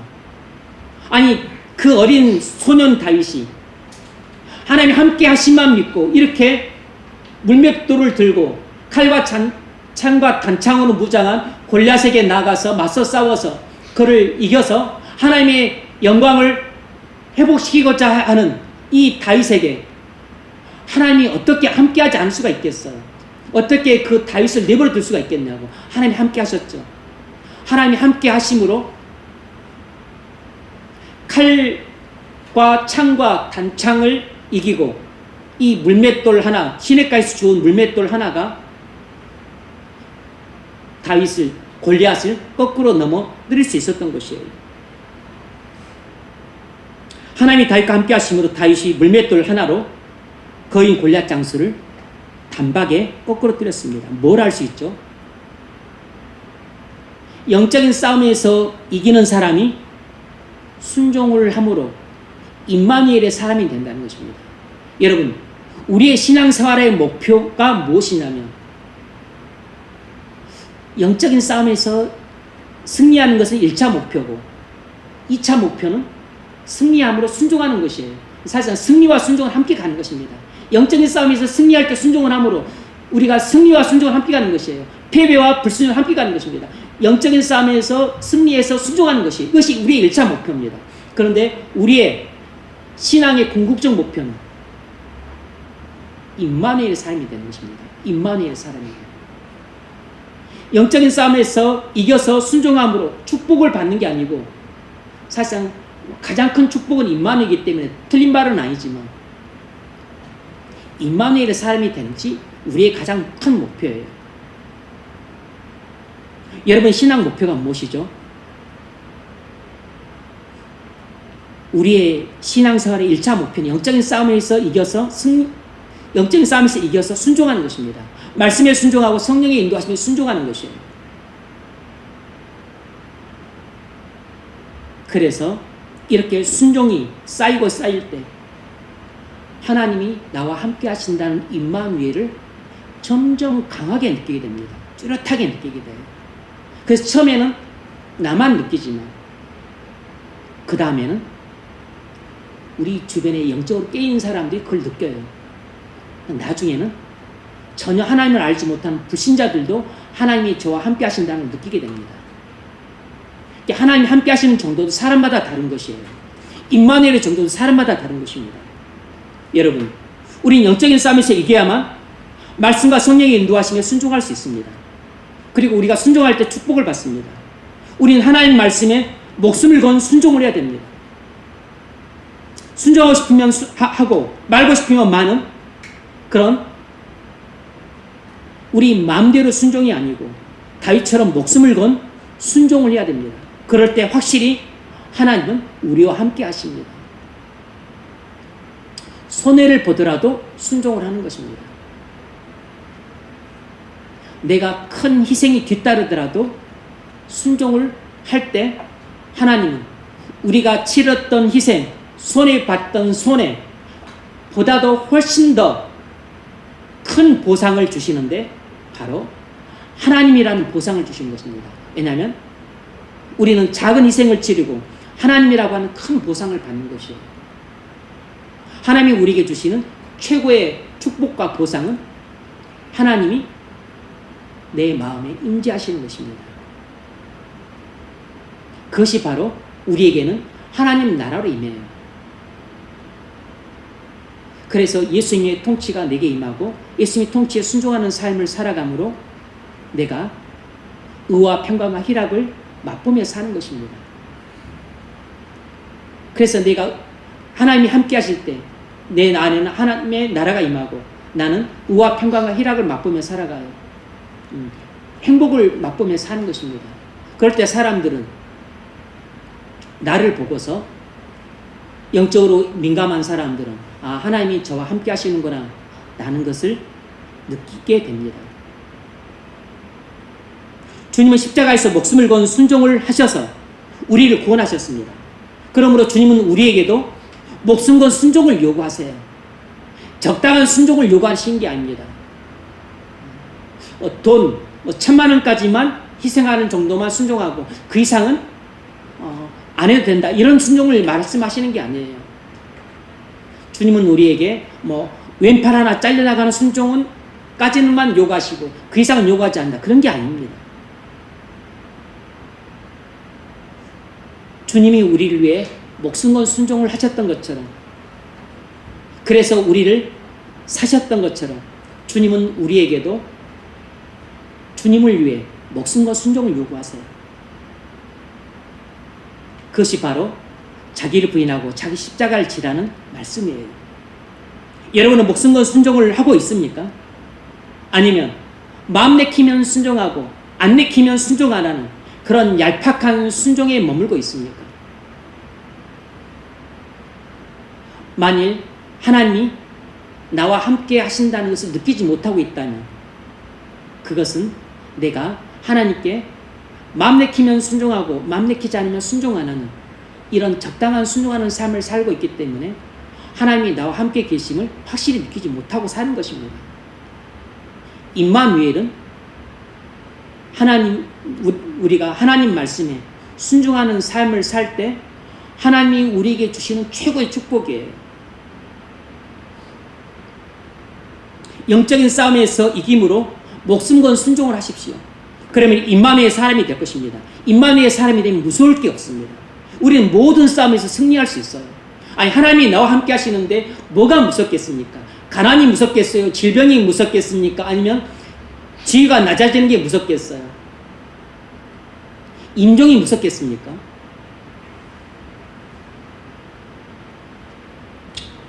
아니 그 어린 소년 다윗이 하나님이 함께하심만 믿고 이렇게 물맷돌을 들고 칼과 창과 단창으로 무장한 골리앗에게 나가서 맞서 싸워서 그를 이겨서 하나님의 영광을 회복시키고자 하는 이 다윗에게 하나님이 어떻게 함께하지 않을 수가 있겠어요? 어떻게 그 다윗을 내버려 둘 수가 있겠냐고. 하나님이 함께하셨죠. 하나님이 함께하심으로 칼과 창과 단창을 이기고 이 물맷돌 하나, 시냇가에서 주운 물맷돌 하나가 다윗을, 골리앗을 거꾸로 넘어뜨릴 수 있었던 것이에요. 하나님이 다윗과 함께 하심으로 다윗이 물맷돌 하나로 거인 골리앗 장수를 단박에 거꾸로 때렸습니다. 뭘 할 수 있죠? 영적인 싸움에서 이기는 사람이 순종을 함으로 임마누엘의 사람이 된다는 것입니다. 여러분, 우리의 신앙생활의 목표가 무엇이냐면 영적인 싸움에서 승리하는 것은 1차 목표고 2차 목표는 승리함으로 순종하는 것이에요. 사실상 승리와 순종은 함께 가는 것입니다. 영적인 싸움에서 승리할 때 순종을 함으로 우리가 승리와 순종을 함께 가는 것이에요. 패배와 불순종을 함께 가는 것입니다. 영적인 싸움에서 승리해서 순종하는 것이 이것이 우리의 1차 목표입니다. 그런데 우리의 신앙의 궁극적 목표는 임마누엘의 사람이 되는 것입니다. 임마누엘의 사람이에요. 영적인 싸움에서 이겨서 순종함으로 축복을 받는 게 아니고 사실상 가장 큰 축복은 임마누엘이기 때문에 틀린 말은 아니지만 임마누엘의 사람이 되는 것이 우리의 가장 큰 목표예요. 여러분 신앙 목표가 무엇이죠? 우리의 신앙생활의 1차 목표는 영적인 싸움에서 이겨서 영적인 싸움에서 이겨서 순종하는 것입니다. 말씀에 순종하고 성령의 인도하심에 순종하는 것이에요. 그래서 이렇게 순종이 쌓이고 쌓일 때 하나님이 나와 함께 하신다는 임마누엘을 점점 강하게 느끼게 됩니다. 뚜렷하게 느끼게 돼요. 그래서 처음에는 나만 느끼지만 그 다음에는 우리 주변에 영적으로 깨인 사람들이 그걸 느껴요. 나중에는 전혀 하나님을 알지 못하는 불신자들도 하나님이 저와 함께 하신다는 걸 느끼게 됩니다. 하나님이 함께 하시는 정도도 사람마다 다른 것이에요. 임마누엘의 정도도 사람마다 다른 것입니다. 여러분, 우린 영적인 싸움에서 이겨야만 말씀과 성령의 인도하심에 순종할 수 있습니다. 그리고 우리가 순종할 때 축복을 받습니다. 우린 하나님 말씀에 목숨을 건 순종을 해야 됩니다. 순종하고 싶으면 하고 말고 싶으면 마는 그런 우리 마음대로 순종이 아니고 다윗처럼 목숨을 건 순종을 해야 됩니다. 그럴 때 확실히 하나님은 우리와 함께 하십니다. 손해를 보더라도 순종을 하는 것입니다. 내가 큰 희생이 뒤따르더라도 순종을 할 때 하나님은 우리가 치렀던 희생, 손해봤던 손해 보다도 훨씬 더 큰 보상을 주시는데 바로 하나님이라는 보상을 주시는 것입니다. 왜냐하면 우리는 작은 희생을 치르고 하나님이라고 하는 큰 보상을 받는 것이에요. 하나님이 우리에게 주시는 최고의 축복과 보상은 하나님이 내 마음에 임재하시는 것입니다. 그것이 바로 우리에게는 하나님 나라로 임해요. 그래서 예수님의 통치가 내게 임하고 예수님의 통치에 순종하는 삶을 살아감으로 내가 의와 평강과 희락을 맛보며 사는 것입니다. 그래서 내가 하나님이 함께 하실 때 내 안에는 하나님의 나라가 임하고 나는 의와 평강과 희락을 맛보며 살아가요. 행복을 맛보며 사는 것입니다. 그럴 때 사람들은 나를 보고서 영적으로 민감한 사람들은 하나님이 저와 함께 하시는구나 라는 것을 느끼게 됩니다. 주님은 십자가에서 목숨을 건 순종을 하셔서 우리를 구원하셨습니다. 그러므로 주님은 우리에게도 목숨 건 순종을 요구하세요. 적당한 순종을 요구하시는 게 아닙니다. 돈 1,000만 원까지만 희생하는 정도만 순종하고 그 이상은 안 해도 된다, 이런 순종을 말씀하시는 게 아니에요. 주님은 우리에게 왼팔 하나 잘려나가는 순종은 까지는만 요구하시고 그 이상은 요구하지 않는다, 그런 게 아닙니다. 주님이 우리를 위해 목숨 건 순종을 하셨던 것처럼, 그래서 우리를 사셨던 것처럼 주님은 우리에게도 주님을 위해 목숨 건 순종을 요구하세요. 그것이 바로 자기를 부인하고 자기 십자가를 지라는 말씀이에요. 여러분은 목숨 건 순종을 하고 있습니까? 아니면 마음 내키면 순종하고 안 내키면 순종 안 하는 그런 얄팍한 순종에 머물고 있습니까? 만일 하나님이 나와 함께 하신다는 것을 느끼지 못하고 있다면 그것은 내가 하나님께 마음 내키면 순종하고 마음 내키지 않으면 순종 안 하는 이런 적당한 순종하는 삶을 살고 있기 때문에 하나님이 나와 함께 계심을 확실히 느끼지 못하고 사는 것입니다. 임마누엘은 우리가 하나님 말씀에 순종하는 삶을 살 때 하나님이 우리에게 주시는 최고의 축복이에요. 영적인 싸움에서 이김으로 목숨 건 순종을 하십시오. 그러면 임마누엘 사람이 될 것입니다. 임마누엘 사람이 되면 무서울 게 없습니다. 우리는 모든 싸움에서 승리할 수 있어요. 아니, 하나님이 나와 함께 하시는데 뭐가 무섭겠습니까? 가난이 무섭겠어요? 질병이 무섭겠습니까? 아니면 지위가 낮아지는 게 무섭겠어요? 임종이 무섭겠습니까?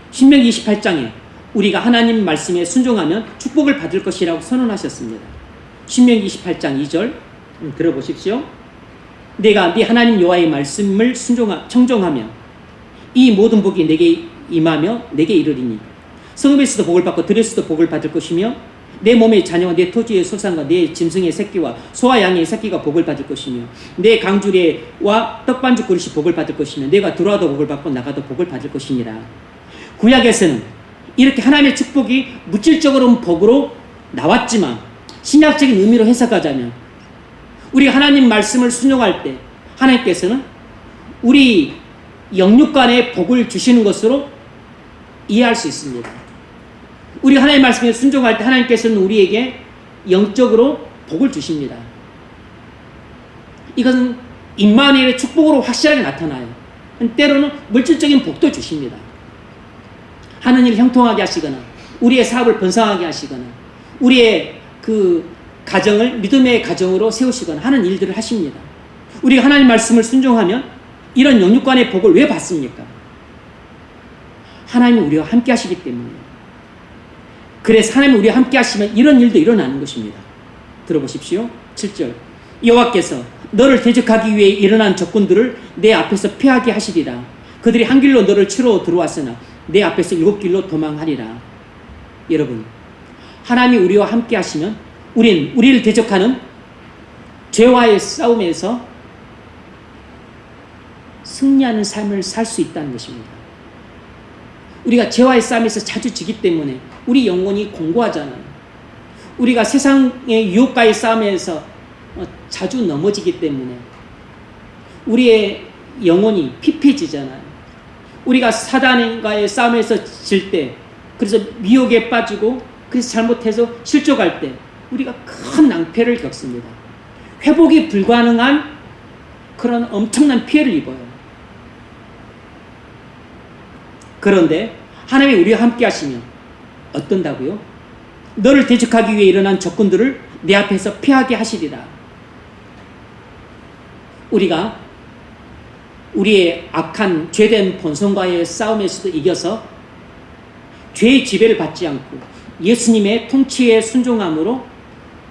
신명기 28장에 우리가 하나님 말씀에 순종하면 축복을 받을 것이라고 선언하셨습니다. 신명기 28장 2절 들어보십시오. 내가 네 하나님 여호와의 말씀을 청종하며 이 모든 복이 내게 임하며 내게 이르리니 성읍에서도 복을 받고 들에서도 복을 받을 것이며 내 몸의 자녀와 내 토지의 소산과 내 짐승의 새끼와 소와 양의 새끼가 복을 받을 것이며 내 강주리와 떡반죽 그릇이 복을 받을 것이며 내가 들어와도 복을 받고 나가도 복을 받을 것이니라. 구약에서는 이렇게 하나님의 축복이 물질적으로는 복으로 나왔지만 신약적인 의미로 해석하자면 우리가 하나님 말씀을 순종할 때 하나님께서는 우리 영육간에 복을 주시는 것으로 이해할 수 있습니다. 우리가 하나님 말씀에 순종할 때 하나님께서는 우리에게 영적으로 복을 주십니다. 이것은 임마누엘의 축복으로 확실하게 나타나요. 때로는 물질적인 복도 주십니다. 하는 일을 형통하게 하시거나 우리의 사업을 번성하게 하시거나 우리의 그 가정을 믿음의 가정으로 세우시거나 하는 일들을 하십니다. 우리가 하나님 말씀을 순종하면 이런 영육간의 복을 왜 받습니까? 하나님이 우리와 함께 하시기 때문이에요. 그래서 하나님이 우리와 함께 하시면 이런 일도 일어나는 것입니다. 들어보십시오. 7절 여호와께서 너를 대적하기 위해 일어난 적군들을 내 앞에서 피하게 하시리라. 그들이 한 길로 너를 치러 들어왔으나 내 앞에서 7길로 도망하리라. 여러분, 하나님이 우리와 함께 하시면 우리를 대적하는 죄와의 싸움에서 승리하는 삶을 살 수 있다는 것입니다. 우리가 죄와의 싸움에서 자주 지기 때문에 우리 영혼이 공고하잖아요. 우리가 세상의 유혹과의 싸움에서 자주 넘어지기 때문에 우리의 영혼이 피폐해지잖아요. 우리가 사단과의 싸움에서 질 때, 그래서 미혹에 빠지고 그래서 잘못해서 실족할 때 우리가 큰 낭패를 겪습니다. 회복이 불가능한 그런 엄청난 피해를 입어요. 그런데 하나님이 우리와 함께 하시면 어떤다고요? 너를 대적하기 위해 일어난 적군들을 내 앞에서 피하게 하시리라. 우리가 우리의 악한 죄된 본성과의 싸움에서도 이겨서 죄의 지배를 받지 않고 예수님의 통치에 순종함으로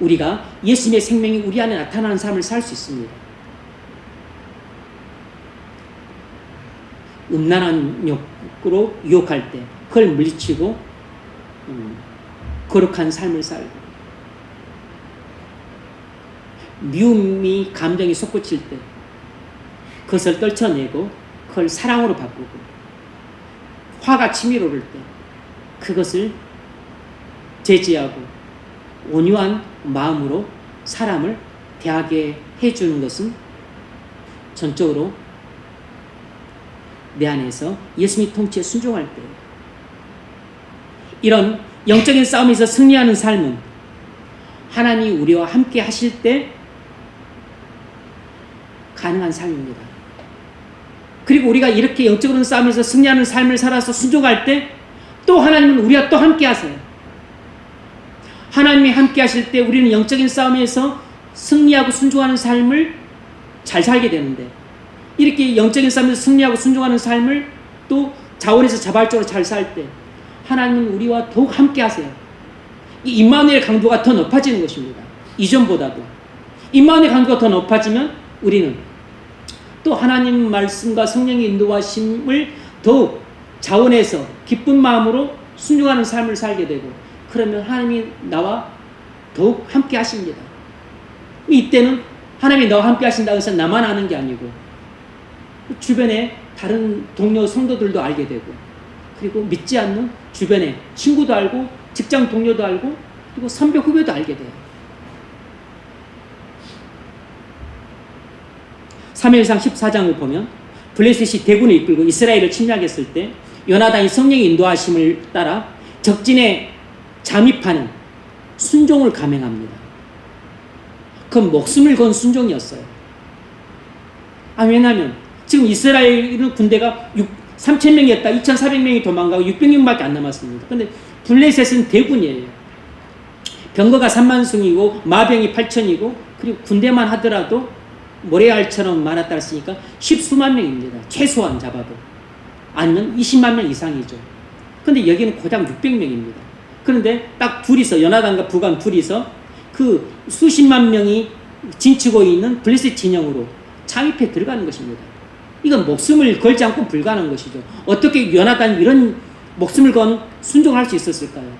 우리가 예수님의 생명이 우리 안에 나타나는 삶을 살 수 있습니다. 음란한 욕구로 유혹할 때 그걸 물리치고 거룩한 삶을 살고 미움이 감정이 솟구칠 때 그것을 떨쳐내고 그걸 사랑으로 바꾸고, 화가 치밀어 오를 때 그것을 제지하고 온유한 마음으로 사람을 대하게 해주는 것은 전적으로 내 안에서 예수님의 통치에 순종할 때예요. 이런 영적인 싸움에서 승리하는 삶은 하나님이 우리와 함께 하실 때 가능한 삶입니다. 그리고 우리가 이렇게 영적인 싸움에서 승리하는 삶을 살아서 순종할 때 또 하나님은 우리와 또 함께 하세요. 하나님이 함께 하실 때 우리는 영적인 싸움에서 승리하고 순종하는 삶을 잘 살게 되는데, 이렇게 영적인 싸움에서 승리하고 순종하는 삶을 또 자원에서 자발적으로 잘 살 때 하나님은 우리와 더욱 함께 하세요. 이 임마누엘 강도가 더 높아지는 것입니다. 이전보다도 임마누엘 강도가 더 높아지면 우리는 또 하나님 말씀과 성령의 인도하심을 더욱 자원해서 기쁜 마음으로 순종하는 삶을 살게 되고, 그러면 하나님이 나와 더욱 함께 하십니다. 이때는 하나님이 나와 함께 하신다고 해서 나만 아는 게 아니고 주변에 다른 동료 성도들도 알게 되고, 그리고 믿지 않는 주변에 친구도 알고 직장 동료도 알고 그리고 선배 후배도 알게 돼요. 사무엘상 14장을 보면 블레셋이 대군을 이끌고 이스라엘을 침략했을 때 요나단이 성령의 인도하심을 따라 적진에 잠입하는 순종을 감행합니다. 그건 목숨을 건 순종이었어요. 왜냐하면 지금 이스라엘은 군대가 3,000명이었다 2,400명이 도망가고 600명밖에 안 남았습니다. 그런데 블레셋은 대군이에요. 병거가 30,000숭이고 마병이 8,000이고 그리고 군대만 하더라도 모래알처럼 많았다 했으니까 10수만 명입니다. 최소한 잡아도. 아니면 20만 명 이상이죠. 그런데 여기는 고작 600명입니다. 그런데 딱 둘이서, 요나단과 부관 둘이서 그 수십만 명이 진치고 있는 블레셋 진영으로 잠입해 들어가는 것입니다. 이건 목숨을 걸지 않고 불가능한 것이죠. 어떻게 요나단이 이런 목숨을 건 순종할 수 있었을까요?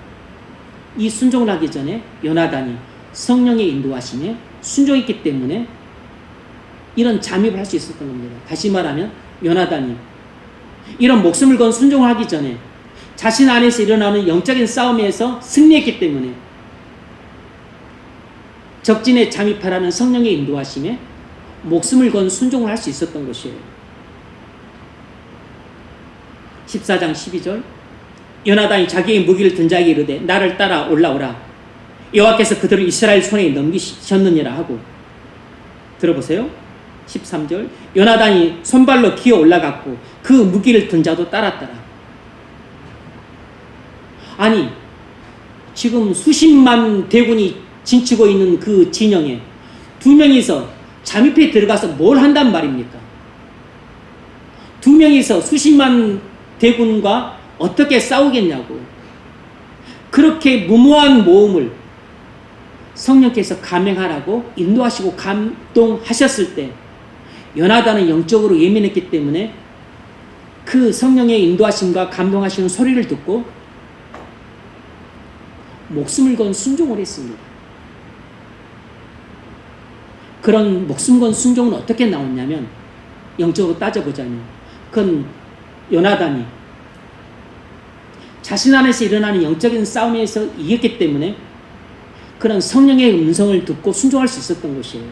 이 순종을 하기 전에 요나단이 성령의 인도하심에 순종했기 때문에 이런 잠입을 할 수 있었던 겁니다. 다시 말하면 요나단이 이런 목숨을 건 순종을 하기 전에 자신 안에서 일어나는 영적인 싸움에서 승리했기 때문에 적진에 잠입하라는 성령의 인도하심에 목숨을 건 순종을 할 수 있었던 것이에요. 14장 12절 요나단이 자기의 무기를 든 자에게 이르되 나를 따라 올라오라 여호와께서 그들을 이스라엘 손에 넘기셨느니라 하고, 들어보세요. 13절 요나단이 손발로 기어 올라갔고 그 무기를 든 자도 따랐더라. 아니 지금 수십만 대군이 진치고 있는 그 진영에 두 명이서 잠입해 들어가서 뭘 한단 말입니까? 두 명이서 수십만 대군과 어떻게 싸우겠냐고. 그렇게 무모한 모험을 성령께서 감행하라고 인도하시고 감동하셨을 때 요나단은 영적으로 예민했기 때문에 그 성령의 인도하심과 감동하시는 소리를 듣고 목숨을 건 순종을 했습니다. 그런 목숨 건 순종은 어떻게 나왔냐면, 영적으로 따져보자면 그건 요나단이 자신 안에서 일어나는 영적인 싸움에서 이겼기 때문에 그런 성령의 음성을 듣고 순종할 수 있었던 것이에요.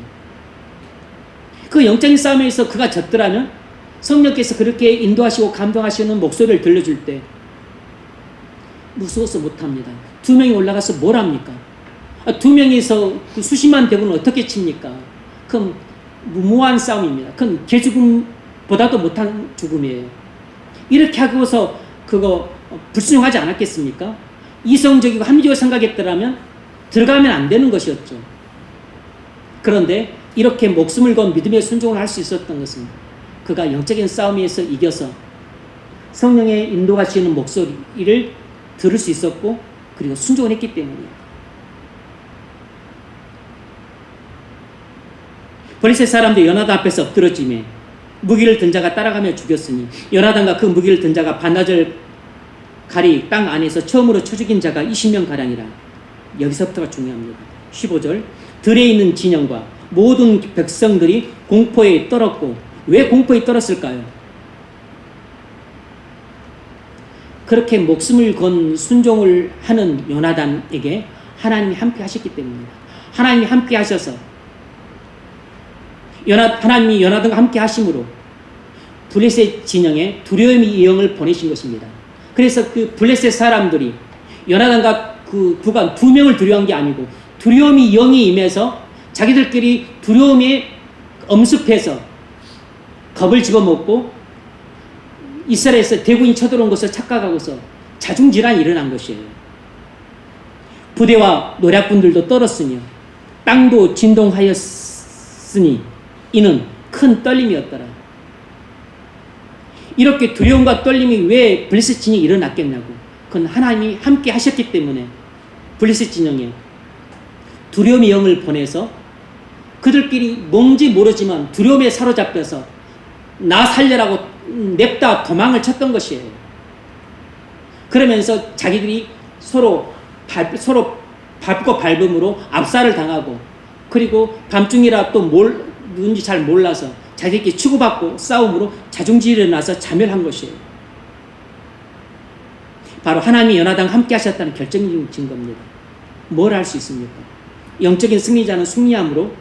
그 영적인 싸움에서 그가 졌더라면 성령께서 그렇게 인도하시고 감동하시는 목소리를 들려줄 때 무서워서 못합니다. 두 명이 올라가서 뭘 합니까? 두 명이서 그 수십만 대군을 어떻게 칩니까? 그건 무모한 싸움입니다. 그건 개죽음보다도 못한 죽음이에요. 이렇게 하고서 그거 불순종하지 않았겠습니까? 이성적이고 합리적으로 생각했더라면 들어가면 안 되는 것이었죠. 그런데 이렇게 목숨을 건 믿음의 순종을 할 수 있었던 것은 그가 영적인 싸움에서 이겨서 성령의 인도하시는 목소리를 들을 수 있었고 그리고 순종을 했기 때문이에요. 블레셋 사람들이 요나단 앞에서 엎드러지며 무기를 든 자가 따라가며 죽였으니 요나단과 그 무기를 든 자가 반나절 가리 땅 안에서 처음으로 쳐 죽인 자가 20명 가량이라. 여기서부터가 중요합니다. 15절 들에 있는 진영과 모든 백성들이 공포에 떨었고, 왜 공포에 떨었을까요? 그렇게 목숨을 건 순종을 하는 요나단에게 하나님이 함께 하셨기 때문입니다. 하나님이 함께 하셔서 하나님이 요나단과 함께 하심으로 블레셋 진영에 두려움의 영을 보내신 것입니다. 그래서 그 블레셋 사람들이 요나단과 그 부관 2명을 두려워한 게 아니고 두려움의 영이 임해서 자기들끼리 두려움에 엄습해서 겁을 집어먹고 이스라엘에서 대군이 쳐들어온 것을 착각하고서 자중질환이 일어난 것이에요. 부대와 노략군들도 떨었으며 땅도 진동하였으니 이는 큰 떨림이었더라. 이렇게 두려움과 떨림이 왜 블레셋 진영에 일어났겠냐고. 그건 하나님이 함께 하셨기 때문에 블레셋 진영에 두려움의 영을 보내서 그들끼리 뭔지 모르지만 두려움에 사로잡혀서 나 살려라고 냅다 도망을 쳤던 것이에요. 그러면서 자기들이 서로 밟고 밟음으로 압살을 당하고, 그리고 밤중이라 또 누군지 잘 몰라서 자기들끼리 치고받고 싸움으로 자중질이 일어나서 자멸한 것이에요. 바로 하나님이 요나단과 함께 하셨다는 결정적인 증거입니다. 뭘 할 수 있습니까? 영적인 승리자는 승리함으로,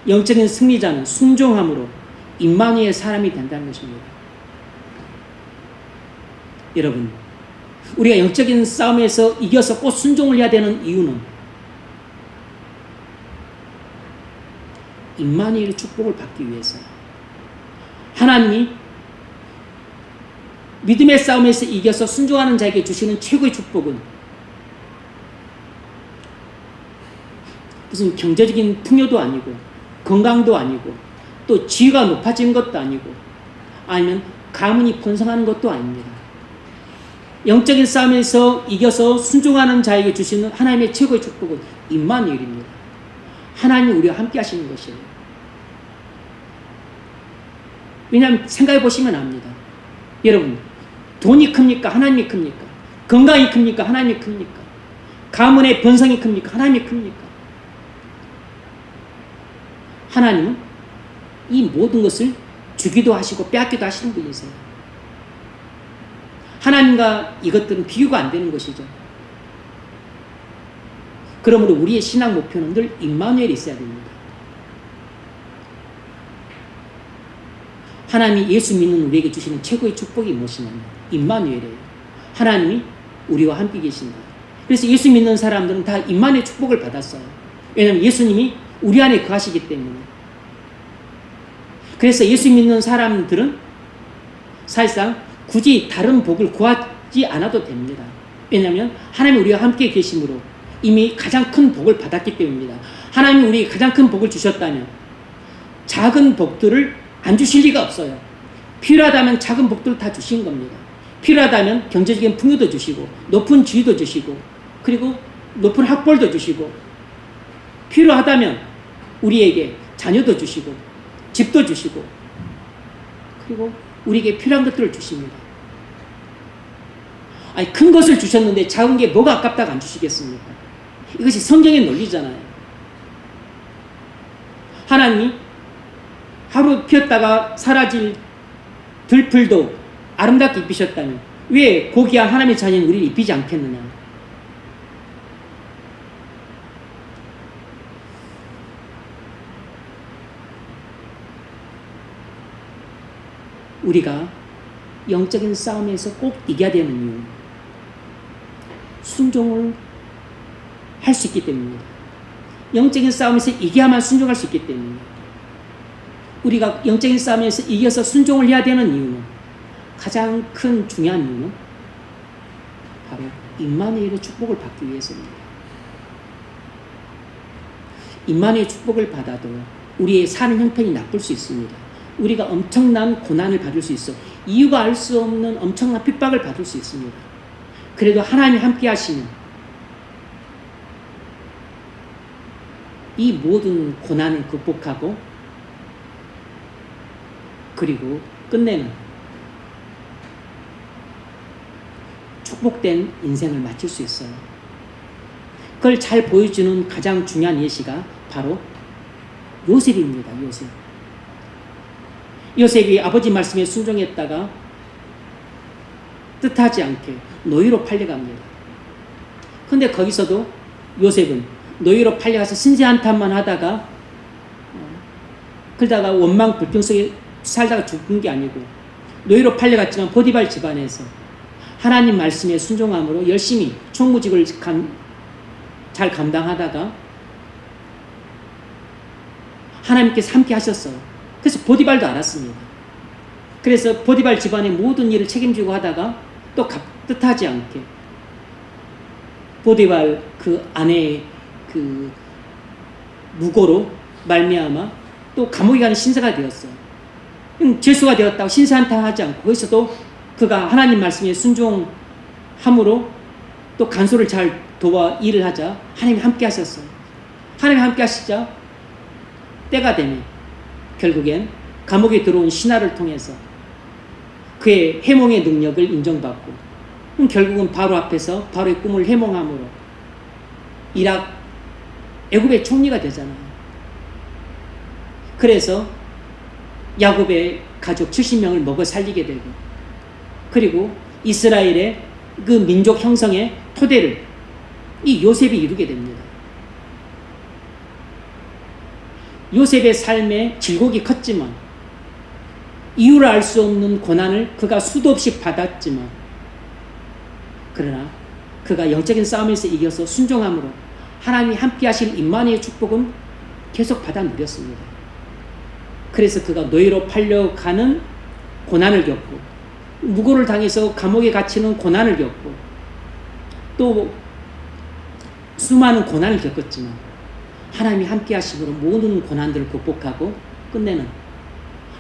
영적인 승리자는 순종함으로 임마누엘 사람이 된다는 것입니다. 여러분, 우리가 영적인 싸움에서 이겨서 꼭 순종을 해야 되는 이유는 임마누엘의 축복을 받기 위해서요. 하나님이 믿음의 싸움에서 이겨서 순종하는 자에게 주시는 최고의 축복은 무슨 경제적인 풍요도 아니고 건강도 아니고 또 지위가 높아진 것도 아니고 아니면 가문이 번성하는 것도 아닙니다. 영적인 싸움에서 이겨서 순종하는 자에게 주시는 하나님의 최고의 축복은 임마누엘입니다. 하나님이 우리와 함께 하시는 것이에요. 왜냐하면 생각해 보시면 압니다. 여러분, 돈이 큽니까? 하나님이 큽니까? 건강이 큽니까? 하나님이 큽니까? 가문의 번성이 큽니까? 하나님이 큽니까? 하나님은 이 모든 것을 주기도 하시고 빼앗기도 하시는 분이세요. 하나님과 이것들은 비교가 안 되는 것이죠. 그러므로 우리의 신앙 목표는 늘 임마누엘이 있어야 됩니다. 하나님이 예수 믿는 우리에게 주시는 최고의 축복이 무엇이냐면 임마누엘이에요. 하나님이 우리와 함께 계신다. 그래서 예수 믿는 사람들은 다 임마누엘 축복을 받았어요. 왜냐하면 예수님이 우리 안에 거하시기 때문에. 그래서 예수 믿는 사람들은 사실상 굳이 다른 복을 구하지 않아도 됩니다. 왜냐하면 하나님이 우리와 함께 계심으로 이미 가장 큰 복을 받았기 때문입니다. 하나님이 우리에게 가장 큰 복을 주셨다면 작은 복들을 안 주실 리가 없어요. 필요하다면 작은 복들을 다 주신 겁니다. 필요하다면 경제적인 풍요도 주시고 높은 지위도 주시고 그리고 높은 학벌도 주시고 필요하다면 우리에게 자녀도 주시고 집도 주시고 그리고 우리에게 필요한 것들을 주십니다. 아니, 큰 것을 주셨는데 작은 게 뭐가 아깝다고 안 주시겠습니까? 이것이 성경의 논리잖아요. 하나님이 하루 피었다가 사라질 들풀도 아름답게 입히셨다면 왜 고귀한 하나님의 자녀인 우리를 입히지 않겠느냐? 우리가 영적인 싸움에서 꼭 이겨야 되는 이유, 순종을 할 수 있기 때문입니다. 영적인 싸움에서 이겨야만 순종할 수 있기 때문입니다. 우리가 영적인 싸움에서 이겨서 순종을 해야 되는 이유는, 가장 큰 중요한 이유는 바로 임마누엘의 축복을 받기 위해서입니다. 임마누엘의 축복을 받아도 우리의 사는 형편이 나쁠 수 있습니다. 우리가 엄청난 고난을 받을 수 있어. 이유가 알 수 없는 엄청난 핍박을 받을 수 있습니다. 그래도 하나님이 함께 하시면 이 모든 고난을 극복하고 그리고 끝내는 축복된 인생을 마칠 수 있어요. 그걸 잘 보여주는 가장 중요한 예시가 바로 요셉입니다. 요셉. 요셉이 아버지 말씀에 순종했다가 뜻하지 않게 노예로 팔려갑니다. 근데 거기서도 요셉은 노예로 팔려가서 신세한탄만 하다가 그러다가 원망 불평 속에 살다가 죽은 게 아니고 노예로 팔려갔지만 보디발 집안에서 하나님 말씀에 순종함으로 열심히 총무직을 잘 감당하다가 하나님께서 함께 하셨어요. 그래서 보디발도 알았습니다. 그래서 보디발 집안의 모든 일을 책임지고 하다가 또 뜻하지 않게 보디발 그 아내의 그 무고로 말미암아 또 감옥에 가는 신세가 되었어요. 죄수가 되었다고 신세한탄하지 않고 거기서도 그가 하나님 말씀에 순종함으로 또 간소를 잘 도와 일을 하자 하나님이 함께 하셨어요. 하나님이 함께 하시자 때가 되면 결국엔 감옥에 들어온 신하를 통해서 그의 해몽의 능력을 인정받고 결국은 바로 앞에서 바로의 꿈을 해몽함으로 애굽의 총리가 되잖아요. 그래서 야곱의 가족 70명을 먹어 살리게 되고 그리고 이스라엘의 그 민족 형성의 토대를 이 요셉이 이루게 됩니다. 요셉의 삶에 질곡이 컸지만 이유를 알 수 없는 고난을 그가 수도 없이 받았지만 그러나 그가 영적인 싸움에서 이겨서 순종함으로 하나님이 함께 하실 임마누엘의 축복은 계속 받아 누렸습니다. 그래서 그가 노예로 팔려가는 고난을 겪고 무고를 당해서 감옥에 갇히는 고난을 겪고 또 수많은 고난을 겪었지만 하나님이 함께 하심으로 모든 고난들을 극복하고 끝내는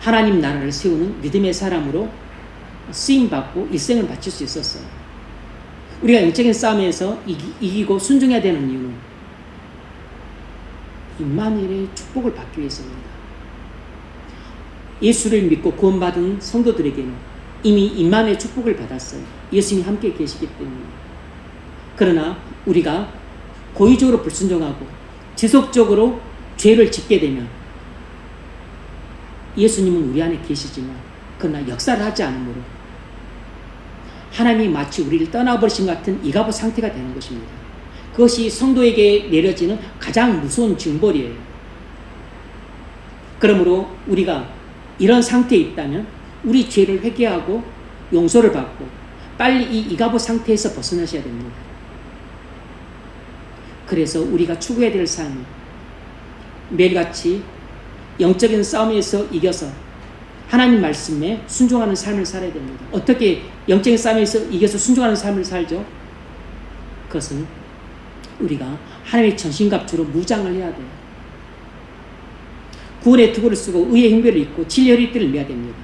하나님 나라를 세우는 믿음의 사람으로 쓰임받고 일생을 바칠 수 있었어요. 우리가 영적인 싸움에서 이기고 순종해야 되는 이유는 임마누엘의 축복을 받기 위해서입니다. 예수를 믿고 구원받은 성도들에게는 이미 임마누엘의 축복을 받았어요. 예수님이 함께 계시기 때문에. 그러나 우리가 고의적으로 불순종하고 지속적으로 죄를 짓게 되면 예수님은 우리 안에 계시지만 그러나 역사를 하지 않으므로 하나님이 마치 우리를 떠나버리신 것 같은 이가보 상태가 되는 것입니다. 그것이 성도에게 내려지는 가장 무서운 징벌이에요. 그러므로 우리가 이런 상태에 있다면 우리 죄를 회개하고 용서를 받고 빨리 이 이가보 상태에서 벗어나셔야 됩니다. 그래서 우리가 추구해야 될 삶은 매일같이 영적인 싸움에서 이겨서 하나님 말씀에 순종하는 삶을 살아야 됩니다. 어떻게 영적인 싸움에서 이겨서 순종하는 삶을 살죠? 그것은 우리가 하나님의 전신갑주로 무장을 해야 돼요. 구원의 투구를 쓰고 의의 행배를 입고 진리의 허리띠를 매야 됩니다.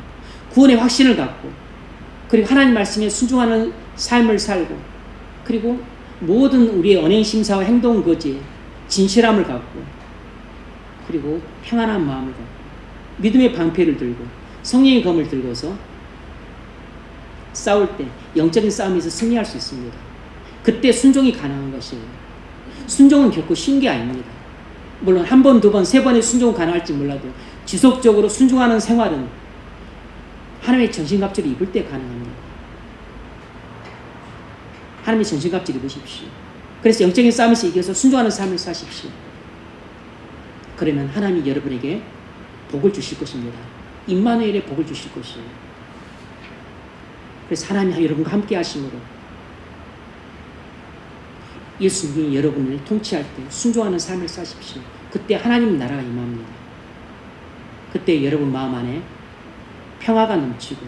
구원의 확신을 갖고 그리고 하나님 말씀에 순종하는 삶을 살고 그리고 모든 우리의 언행 심사와 행동 거지에 진실함을 갖고 그리고 평안한 마음을 갖고 믿음의 방패를 들고 성령의 검을 들고서 싸울 때 영적인 싸움에서 승리할 수 있습니다. 그때 순종이 가능한 것이에요. 순종은 결코 쉬운 게 아닙니다. 물론 한 번, 두 번, 세 번의 순종은 가능할지 몰라도 지속적으로 순종하는 생활은 하나님의 전신갑주를 입을 때 가능합니다. 하나님의 전신갑주를 입으십시오. 그래서 영적인 싸움에서 이겨서 순종하는 삶을 사십시오. 그러면 하나님이 여러분에게 복을 주실 것입니다. 임마누엘의 복을 주실 것이에요. 그래서 하나님이 여러분과 함께 하심으로 예수님이 여러분을 통치할 때 순종하는 삶을 사십시오. 그때 하나님 나라가 임합니다. 그때 여러분 마음 안에 평화가 넘치고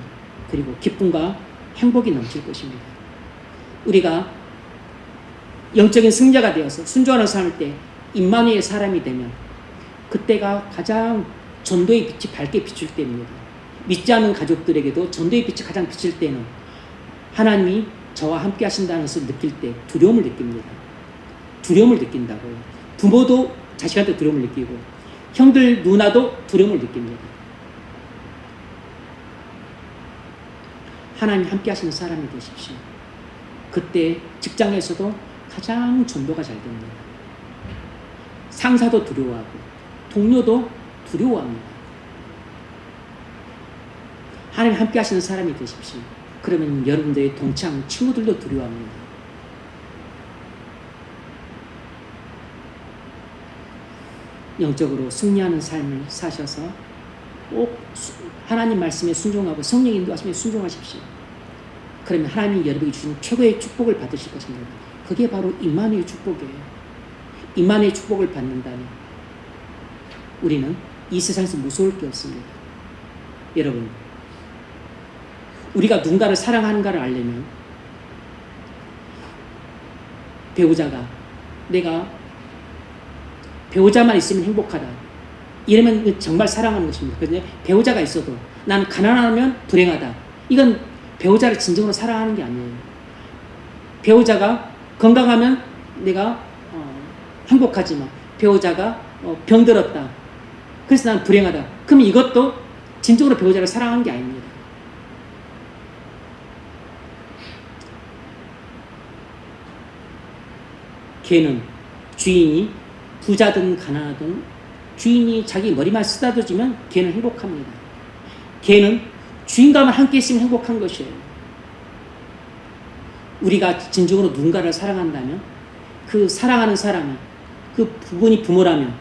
그리고 기쁨과 행복이 넘칠 것입니다. 우리가 영적인 승자가 되어서 순종하는 삶을 때 임마누엘의 사람이 되면 그때가 가장 전도의 빛이 밝게 비출 때입니다. 믿지 않는 가족들에게도 전도의 빛이 가장 비칠 때는 하나님이 저와 함께 하신다는 것을 느낄 때 두려움을 느낍니다. 두려움을 느낀다고요. 부모도 자식한테 두려움을 느끼고 형들 누나도 두려움을 느낍니다. 하나님 함께 하시는 사람이 되십시오. 그때 직장에서도 가장 전도가 잘 됩니다. 상사도 두려워하고 동료도 두려워합니다. 하나님 함께 하시는 사람이 되십시오. 그러면 여러분들의 동창 친구들도 두려워합니다. 영적으로 승리하는 삶을 사셔서 꼭 하나님 말씀에 순종하고 성령 인도하심에 순종하십시오. 그러면 하나님이 여러분에게 주신 최고의 축복을 받으실 것입니다. 그게 바로 임마누엘 축복이에요. 임마누엘 축복을 받는다면 우리는 이 세상에서 무서울 게 없습니다. 여러분, 우리가 누군가를 사랑하는가를 알려면 배우자가 내가 배우자만 있으면 행복하다. 이러면 정말 사랑하는 것입니다. 그런데 배우자가 있어도 난 가난하면 불행하다. 이건 배우자를 진정으로 사랑하는 게 아니에요. 배우자가 건강하면 내가 행복하지만 배우자가 병들었다. 그래서 난 불행하다. 그럼 이것도 진정으로 배우자를 사랑하는 게 아닙니다. 개는 주인이 부자든 가난하든 주인이 자기 머리만 쓰다듬으면 개는 행복합니다. 개는 주인과만 함께 있으면 행복한 것이에요. 우리가 진정으로 누군가를 사랑한다면 그 사랑하는 사람이 그 부분이 부모라면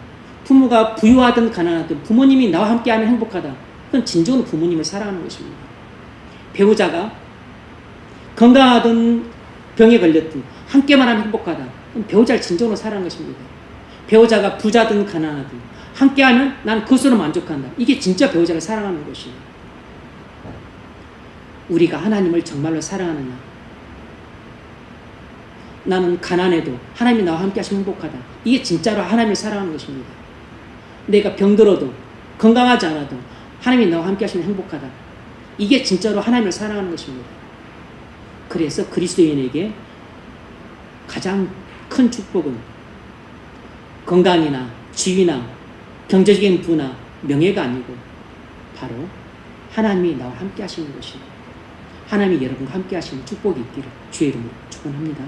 부모가 부유하든 가난하든 부모님이 나와 함께하면 행복하다. 그건 진정으로 부모님을 사랑하는 것입니다. 배우자가 건강하든 병에 걸렸든 함께만 하면 행복하다. 그건 배우자를 진정으로 사랑하는 것입니다. 배우자가 부자든 가난하든 함께하면 난 그것으로 만족한다. 이게 진짜 배우자를 사랑하는 것이에요. 우리가 하나님을 정말로 사랑하느냐? 나는 가난해도 하나님이 나와 함께 하시면 행복하다. 이게 진짜로 하나님을 사랑하는 것입니다. 내가 병들어도 건강하지 않아도 하나님이 나와 함께 하시면 행복하다. 이게 진짜로 하나님을 사랑하는 것입니다. 그래서 그리스도인에게 가장 큰 축복은 건강이나 지위나 경제적인 부나 명예가 아니고 바로 하나님이 나와 함께 하시는 것이에요. 하나님이 여러분과 함께 하시는 축복이 있기를 주의 이름으로 축원합니다.